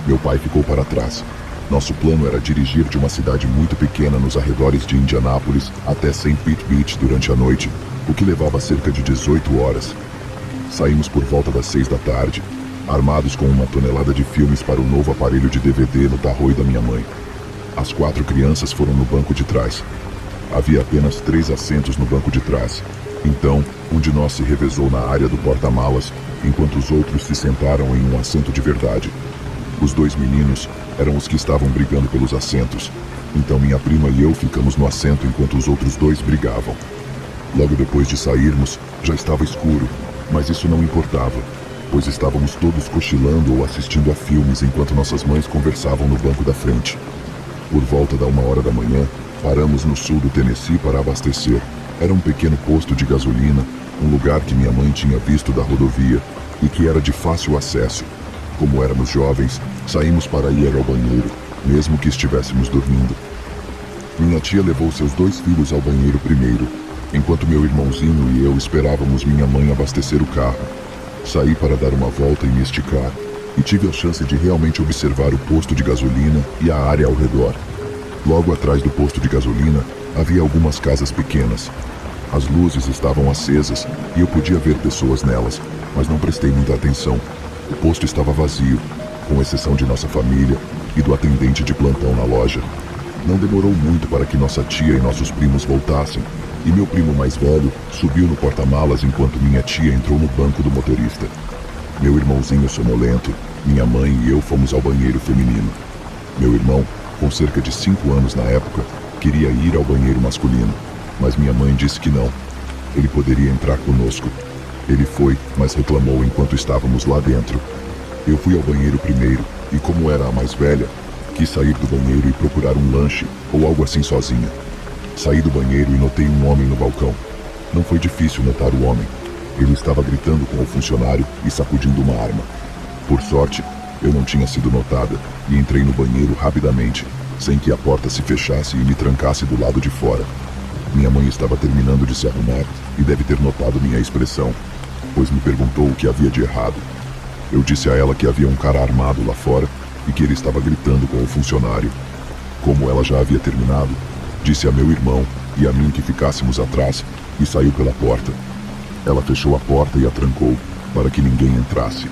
Meu pai ficou para trás. Nosso plano era dirigir de uma cidade muito pequena nos arredores de Indianápolis até St. Pete Beach durante a noite, o que levava cerca de 18 horas. Saímos por volta das 6 da tarde, armados com uma tonelada de filmes para o novo aparelho de DVD no tarroio da minha mãe. As 4 crianças foram no banco de trás. Havia apenas 3 assentos no banco de trás. Então, um de nós se revezou na área do porta-malas, enquanto os outros se sentaram em um assento de verdade. Os 2 meninos eram os que estavam brigando pelos assentos. Então minha prima e eu ficamos no assento enquanto os outros 2 brigavam. Logo depois de sairmos, já estava escuro, mas isso não importava, pois estávamos todos cochilando ou assistindo a filmes enquanto nossas mães conversavam no banco da frente. Por volta da 1 hora da manhã, paramos no sul do Tennessee para abastecer. Era um pequeno posto de gasolina, um lugar que minha mãe tinha visto da rodovia e que era de fácil acesso. Como éramos jovens, saímos para ir ao banheiro, mesmo que estivéssemos dormindo. Minha tia levou seus 2 filhos ao banheiro primeiro, enquanto meu irmãozinho e eu esperávamos minha mãe abastecer o carro. Saí para dar uma volta e me esticar, e tive a chance de realmente observar o posto de gasolina e a área ao redor. Logo atrás do posto de gasolina, havia algumas casas pequenas. As luzes estavam acesas e eu podia ver pessoas nelas, mas não prestei muita atenção. O posto estava vazio, com exceção de nossa família e do atendente de plantão na loja. Não demorou muito para que nossa tia e nossos primos voltassem, e meu primo mais velho subiu no porta-malas enquanto minha tia entrou no banco do motorista. Meu irmãozinho sonolento, minha mãe e eu fomos ao banheiro feminino. Meu irmão, com cerca de 5 anos na época, queria ir ao banheiro masculino, mas minha mãe disse que não. Ele poderia entrar conosco. Ele foi, mas reclamou enquanto estávamos lá dentro. Eu fui ao banheiro primeiro e, como era a mais velha, quis sair do banheiro e procurar um lanche ou algo assim sozinha. Saí do banheiro e notei um homem no balcão. Não foi difícil notar o homem. Ele estava gritando com o funcionário e sacudindo uma arma. Por sorte, eu não tinha sido notada e entrei no banheiro rapidamente, sem que a porta se fechasse e me trancasse do lado de fora. Minha mãe estava terminando de se arrumar e deve ter notado minha expressão, pois me perguntou o que havia de errado. Eu disse a ela que havia um cara armado lá fora e que ele estava gritando com o funcionário. Como ela já havia terminado, disse a meu irmão e a mim que ficássemos atrás e saiu pela porta. Ela fechou a porta e a trancou para que ninguém entrasse.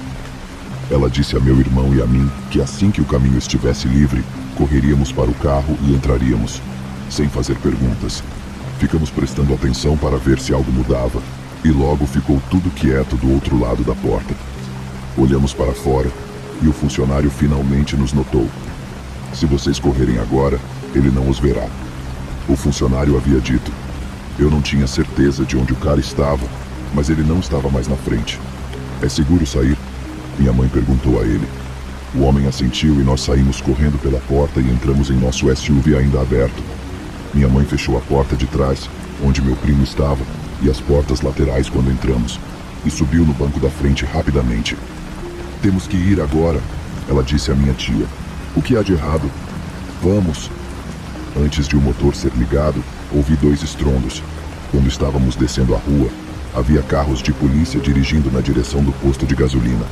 Ela disse a meu irmão e a mim que assim que o caminho estivesse livre, correríamos para o carro e entraríamos, sem fazer perguntas. Ficamos prestando atenção para ver se algo mudava, e logo ficou tudo quieto do outro lado da porta. Olhamos para fora, e o funcionário finalmente nos notou. Se vocês correrem agora, ele não os verá. O funcionário havia dito. Eu não tinha certeza de onde o cara estava, mas ele não estava mais na frente. É seguro sair? Minha mãe perguntou a ele. O homem assentiu e nós saímos correndo pela porta e entramos em nosso SUV ainda aberto. Minha mãe fechou a porta de trás, onde meu primo estava, e as portas laterais quando entramos, e subiu no banco da frente rapidamente. Temos que ir agora, ela disse à minha tia. O que há de errado? Vamos. Antes de o motor ser ligado, ouvi 2 estrondos. Quando estávamos descendo a rua, havia carros de polícia dirigindo na direção do posto de gasolina.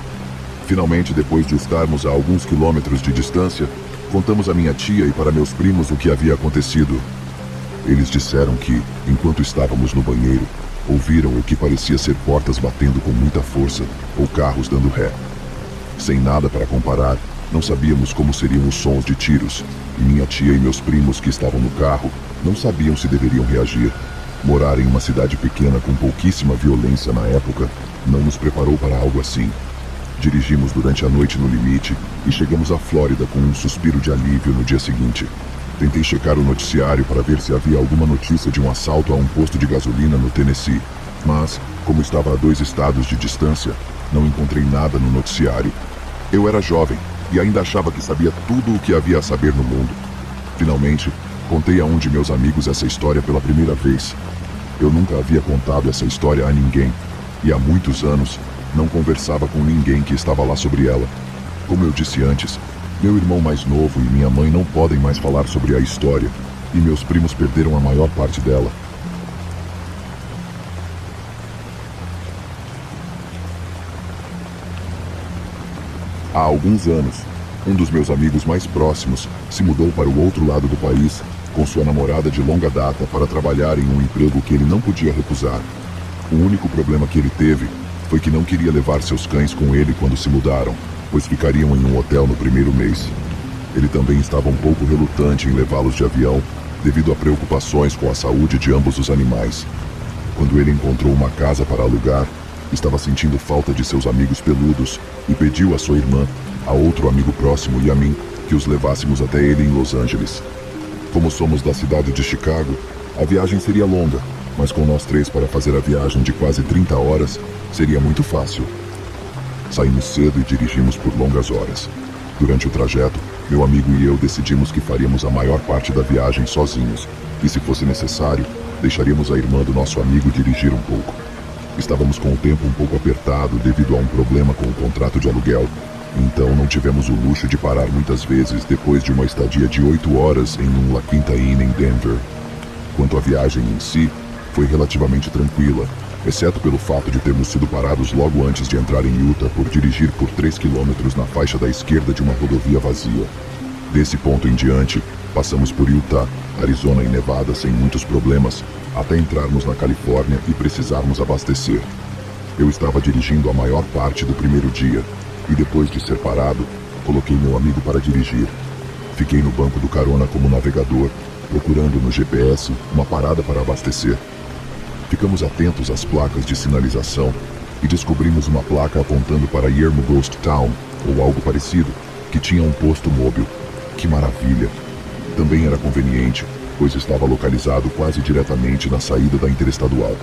Finalmente, depois de estarmos a alguns quilômetros de distância, contamos a minha tia e para meus primos o que havia acontecido. Eles disseram que, enquanto estávamos no banheiro, ouviram o que parecia ser portas batendo com muita força ou carros dando ré. Sem nada para comparar, não sabíamos como seriam os sons de tiros, e minha tia e meus primos que estavam no carro não sabiam se deveriam reagir. Morar em uma cidade pequena com pouquíssima violência na época não nos preparou para algo assim. Dirigimos durante a noite no limite e chegamos à Flórida com um suspiro de alívio no dia seguinte. Tentei checar o noticiário para ver se havia alguma notícia de um assalto a um posto de gasolina no Tennessee, mas, como estava a 2 estados de distância, não encontrei nada no noticiário. Eu era jovem e ainda achava que sabia tudo o que havia a saber no mundo. Finalmente, contei a um de meus amigos essa história pela primeira vez. Eu nunca havia contado essa história a ninguém, e há muitos anos não conversava com ninguém que estava lá sobre ela. Como eu disse antes, meu irmão mais novo e minha mãe não podem mais falar sobre a história, e meus primos perderam a maior parte dela. Há alguns anos, um dos meus amigos mais próximos se mudou para o outro lado do país com sua namorada de longa data para trabalhar em um emprego que ele não podia recusar. O único problema que ele teve foi que não queria levar seus cães com ele quando se mudaram, pois ficariam em um hotel no primeiro mês. Ele também estava um pouco relutante em levá-los de avião, devido a preocupações com a saúde de ambos os animais. Quando ele encontrou uma casa para alugar, estava sentindo falta de seus amigos peludos e pediu a sua irmã, a outro amigo próximo e a mim que os levássemos até ele em Los Angeles. Como somos da cidade de Chicago, a viagem seria longa, mas com nós 3 para fazer a viagem de quase 30 horas, seria muito fácil. Saímos cedo e dirigimos por longas horas. Durante o trajeto, meu amigo e eu decidimos que faríamos a maior parte da viagem sozinhos, e se fosse necessário, deixaríamos a irmã do nosso amigo dirigir um pouco. Estávamos com o tempo um pouco apertado devido a um problema com o contrato de aluguel, então não tivemos o luxo de parar muitas vezes depois de uma estadia de 8 horas em um La Quinta Inn em Denver. Quanto à viagem em si, foi relativamente tranquila, exceto pelo fato de termos sido parados logo antes de entrar em Utah por dirigir por 3 quilômetros na faixa da esquerda de uma rodovia vazia. Desse ponto em diante, passamos por Utah, Arizona e Nevada sem muitos problemas, até entrarmos na Califórnia e precisarmos abastecer. Eu estava dirigindo a maior parte do primeiro dia, e depois de ser parado, coloquei meu amigo para dirigir. Fiquei no banco do carona como navegador, procurando no GPS uma parada para abastecer. Ficamos atentos às placas de sinalização e descobrimos uma placa apontando para Yermo Ghost Town, ou algo parecido, que tinha um posto móvel. Que maravilha! Também era conveniente, pois estava localizado quase diretamente na saída da interestadual.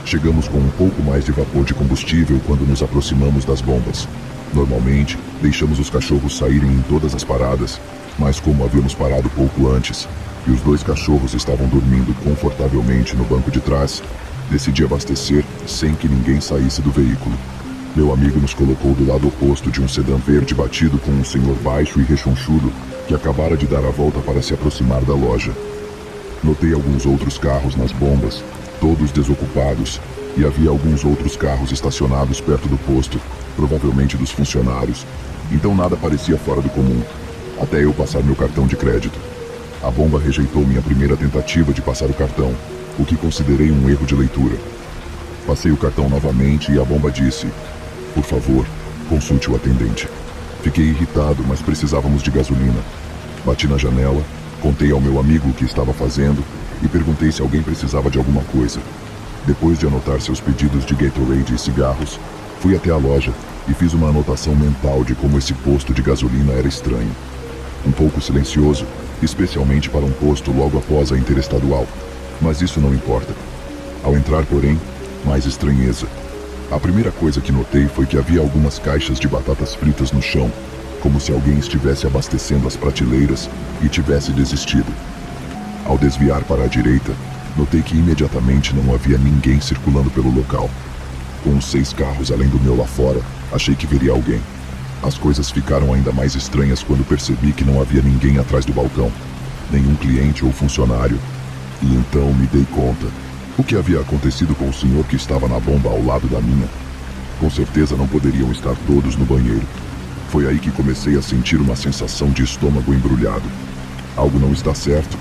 Chegamos com um pouco mais de vapor de combustível quando nos aproximamos das bombas. Normalmente, deixamos os cachorros saírem em todas as paradas, mas como havíamos parado pouco antes, e os 2 cachorros estavam dormindo confortavelmente no banco de trás, decidi abastecer sem que ninguém saísse do veículo. Meu amigo nos colocou do lado oposto de um sedã verde batido com um senhor baixo e rechonchudo que acabara de dar a volta para se aproximar da loja. Notei alguns outros carros nas bombas, todos desocupados, e havia alguns outros carros estacionados perto do posto, provavelmente dos funcionários. Então nada parecia fora do comum, até eu passar meu cartão de crédito. A bomba rejeitou minha primeira tentativa de passar o cartão, o que considerei um erro de leitura. Passei o cartão novamente e a bomba disse: "Por favor, consulte o atendente." Fiquei irritado, mas precisávamos de gasolina. Bati na janela, contei ao meu amigo o que estava fazendo e perguntei se alguém precisava de alguma coisa. Depois de anotar seus pedidos de Gatorade e cigarros, fui até a loja e fiz uma anotação mental de como esse posto de gasolina era estranho. Um pouco silencioso, especialmente para um posto logo após a interestadual. Mas isso não importa. Ao entrar, porém, mais estranheza. A primeira coisa que notei foi que havia algumas caixas de batatas fritas no chão, como se alguém estivesse abastecendo as prateleiras e tivesse desistido. Ao desviar para a direita, notei que imediatamente não havia ninguém circulando pelo local. Com os 6 carros além do meu lá fora, achei que veria alguém. As coisas ficaram ainda mais estranhas quando percebi que não havia ninguém atrás do balcão, nenhum cliente ou funcionário. E então me dei conta. O que havia acontecido com o senhor que estava na bomba ao lado da minha? Com certeza não poderiam estar todos no banheiro. Foi aí que comecei a sentir uma sensação de estômago embrulhado. Algo não está certo.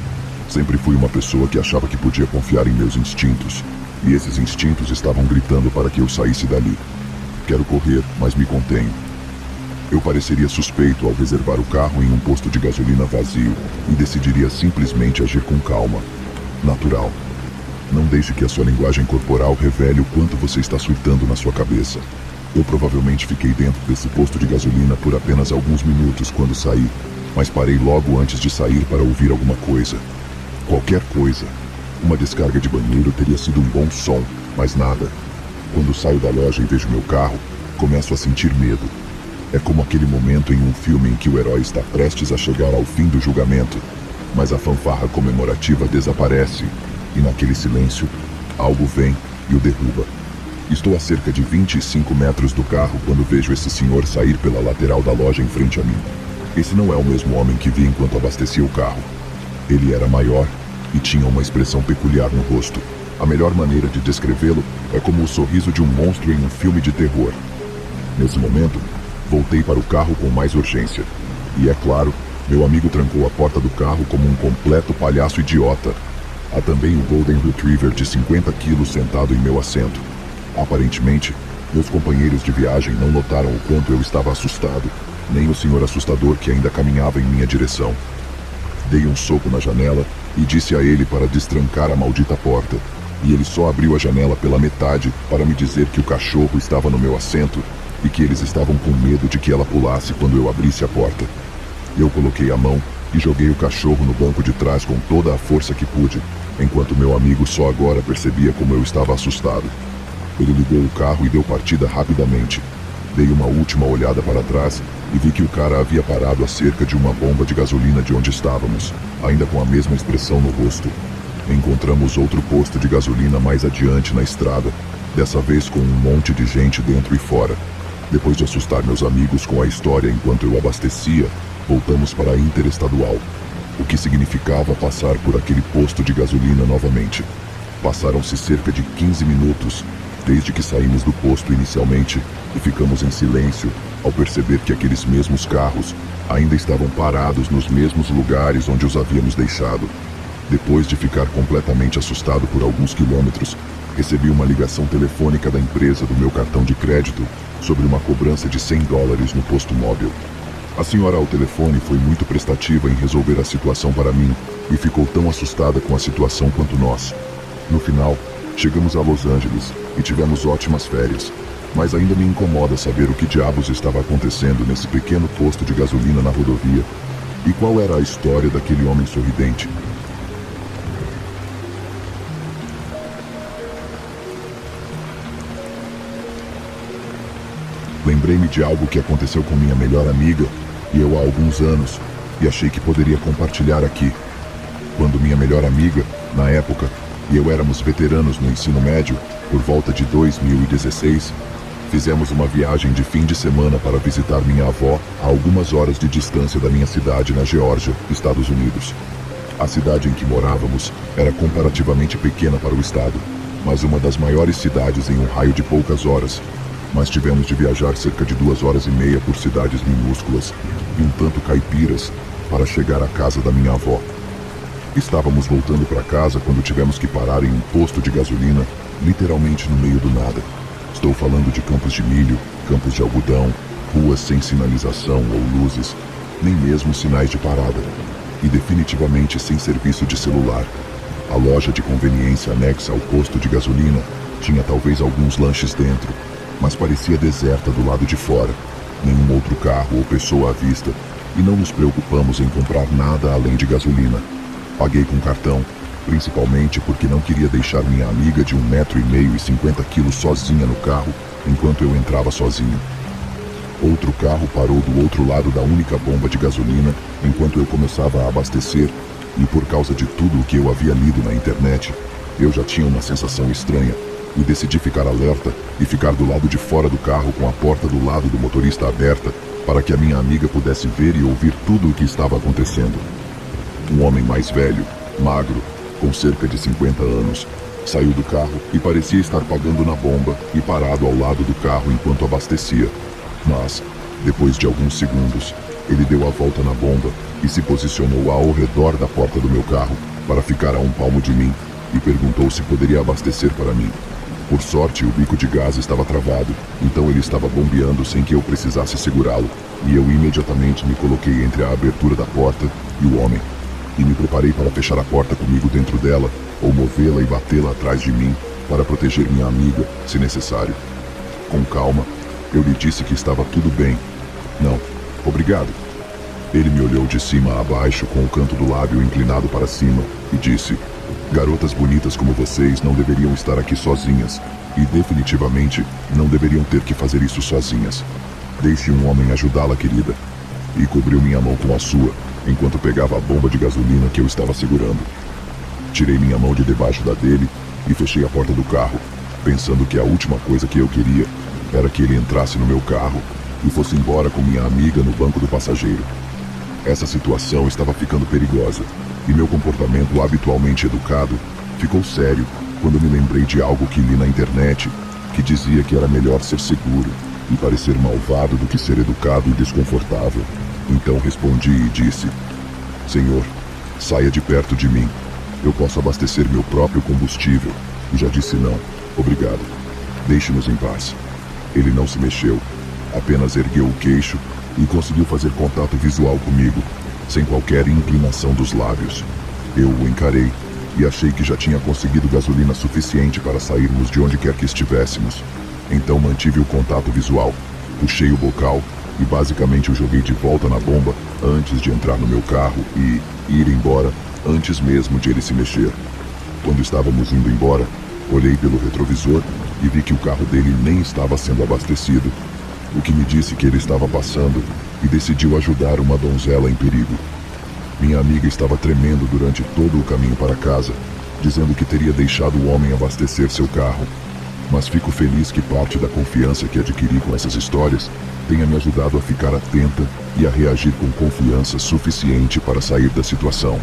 Sempre fui uma pessoa que achava que podia confiar em meus instintos, e esses instintos estavam gritando para que eu saísse dali. Quero correr, mas me contenho. Eu pareceria suspeito ao reservar o carro em um posto de gasolina vazio e decidiria simplesmente agir com calma. Natural. Não deixe que a sua linguagem corporal revele o quanto você está surtando na sua cabeça. Eu provavelmente fiquei dentro desse posto de gasolina por apenas alguns minutos quando saí, mas parei logo antes de sair para ouvir alguma coisa. Qualquer coisa. Uma descarga de banheiro teria sido um bom som, mas nada. Quando saio da loja e vejo meu carro, começo a sentir medo. É como aquele momento em um filme em que o herói está prestes a chegar ao fim do julgamento, mas a fanfarra comemorativa desaparece, e naquele silêncio, algo vem e o derruba. Estou a cerca de 25 metros do carro quando vejo esse senhor sair pela lateral da loja em frente a mim. Esse não é o mesmo homem que vi enquanto abastecia o carro. Ele era maior e tinha uma expressão peculiar no rosto. A melhor maneira de descrevê-lo é como o sorriso de um monstro em um filme de terror. Nesse momento, voltei para o carro com mais urgência. E é claro, meu amigo trancou a porta do carro como um completo palhaço idiota. Há também um Golden Retriever de 50 quilos sentado em meu assento. Aparentemente, meus companheiros de viagem não notaram o quanto eu estava assustado, nem o senhor assustador que ainda caminhava em minha direção. Dei um soco na janela e disse a ele para destrancar a maldita porta, e ele só abriu a janela pela metade para me dizer que o cachorro estava no meu assento e que eles estavam com medo de que ela pulasse quando eu abrisse a porta. Eu coloquei a mão e joguei o cachorro no banco de trás com toda a força que pude, enquanto meu amigo só agora percebia como eu estava assustado. Ele ligou o carro e deu partida rapidamente. Dei uma última olhada para trás e vi que o cara havia parado a cerca de uma bomba de gasolina de onde estávamos, ainda com a mesma expressão no rosto. Encontramos outro posto de gasolina mais adiante na estrada, dessa vez com um monte de gente dentro e fora. Depois de assustar meus amigos com a história enquanto eu abastecia, voltamos para a Interestadual, o que significava passar por aquele posto de gasolina novamente. Passaram-se cerca de 15 minutos, desde que saímos do posto inicialmente, e ficamos em silêncio ao perceber que aqueles mesmos carros ainda estavam parados nos mesmos lugares onde os havíamos deixado. Depois de ficar completamente assustado por alguns quilômetros, recebi uma ligação telefônica da empresa do meu cartão de crédito sobre uma cobrança de $100 no posto móvel. A senhora ao telefone foi muito prestativa em resolver a situação para mim e ficou tão assustada com a situação quanto nós. No final, chegamos a Los Angeles e tivemos ótimas férias, mas ainda me incomoda saber o que diabos estava acontecendo nesse pequeno posto de gasolina na rodovia e qual era a história daquele homem sorridente. Lembrei-me de algo que aconteceu com minha melhor amiga e eu há alguns anos, e achei que poderia compartilhar aqui. Quando minha melhor amiga, na época, e eu éramos veteranos no ensino médio, por volta de 2016, fizemos uma viagem de fim de semana para visitar minha avó a algumas horas de distância da minha cidade na Geórgia, Estados Unidos. A cidade em que morávamos era comparativamente pequena para o estado, mas uma das maiores cidades em um raio de poucas horas. Mas tivemos de viajar cerca de 2 horas e meia por cidades minúsculas e um tanto caipiras para chegar à casa da minha avó. Estávamos voltando para casa quando tivemos que parar em um posto de gasolina, literalmente no meio do nada. Estou falando de campos de milho, campos de algodão, ruas sem sinalização ou luzes, nem mesmo sinais de parada, e definitivamente sem serviço de celular. A loja de conveniência anexa ao posto de gasolina tinha talvez alguns lanches dentro, mas parecia deserta do lado de fora, nenhum outro carro ou pessoa à vista, e não nos preocupamos em comprar nada além de gasolina. Paguei com cartão, principalmente porque não queria deixar minha amiga de 1,5 m e 50 quilos sozinha no carro enquanto eu entrava sozinho. Outro carro parou do outro lado da única bomba de gasolina enquanto eu começava a abastecer, e por causa de tudo o que eu havia lido na internet, eu já tinha uma sensação estranha e decidi ficar alerta e ficar do lado de fora do carro com a porta do lado do motorista aberta para que a minha amiga pudesse ver e ouvir tudo o que estava acontecendo. Um homem mais velho, magro, com cerca de 50 anos, saiu do carro e parecia estar pagando na bomba e parado ao lado do carro enquanto abastecia. Mas, depois de alguns segundos, ele deu a volta na bomba e se posicionou ao redor da porta do meu carro para ficar a 1 palmo de mim e perguntou se poderia abastecer para mim. Por sorte, o bico de gás estava travado, então ele estava bombeando sem que eu precisasse segurá-lo, e eu imediatamente me coloquei entre a abertura da porta e o homem, e me preparei para fechar a porta comigo dentro dela, ou movê-la e batê-la atrás de mim para proteger minha amiga, se necessário. Com calma, eu lhe disse que estava tudo bem. Não, obrigado. Ele me olhou de cima a baixo com o canto do lábio inclinado para cima e disse: garotas bonitas como vocês não deveriam estar aqui sozinhas e definitivamente não deveriam ter que fazer isso sozinhas. Deixe um homem ajudá-la, querida. E cobriu minha mão com a sua, enquanto pegava a bomba de gasolina que eu estava segurando. Tirei minha mão de debaixo da dele e fechei a porta do carro, pensando que a última coisa que eu queria era que ele entrasse no meu carro e fosse embora com minha amiga no banco do passageiro. Essa situação estava ficando perigosa, e meu comportamento habitualmente educado ficou sério quando me lembrei de algo que li na internet, que dizia que era melhor ser seguro e parecer malvado do que ser educado e desconfortável. Então respondi e disse: Senhor, saia de perto de mim. Eu posso abastecer meu próprio combustível. E já disse não. Obrigado. Deixe-nos em paz. Ele não se mexeu, apenas ergueu o queixo e conseguiu fazer contato visual comigo, sem qualquer inclinação dos lábios. Eu o encarei e achei que já tinha conseguido gasolina suficiente para sairmos de onde quer que estivéssemos. Então mantive o contato visual, puxei o bocal e basicamente o joguei de volta na bomba antes de entrar no meu carro e ir embora antes mesmo de ele se mexer. Quando estávamos indo embora, olhei pelo retrovisor e vi que o carro dele nem estava sendo abastecido, o que me disse que ele estava passando e decidiu ajudar uma donzela em perigo. Minha amiga estava tremendo durante todo o caminho para casa, dizendo que teria deixado o homem abastecer seu carro. Mas fico feliz que parte da confiança que adquiri com essas histórias tenha me ajudado a ficar atenta e a reagir com confiança suficiente para sair da situação.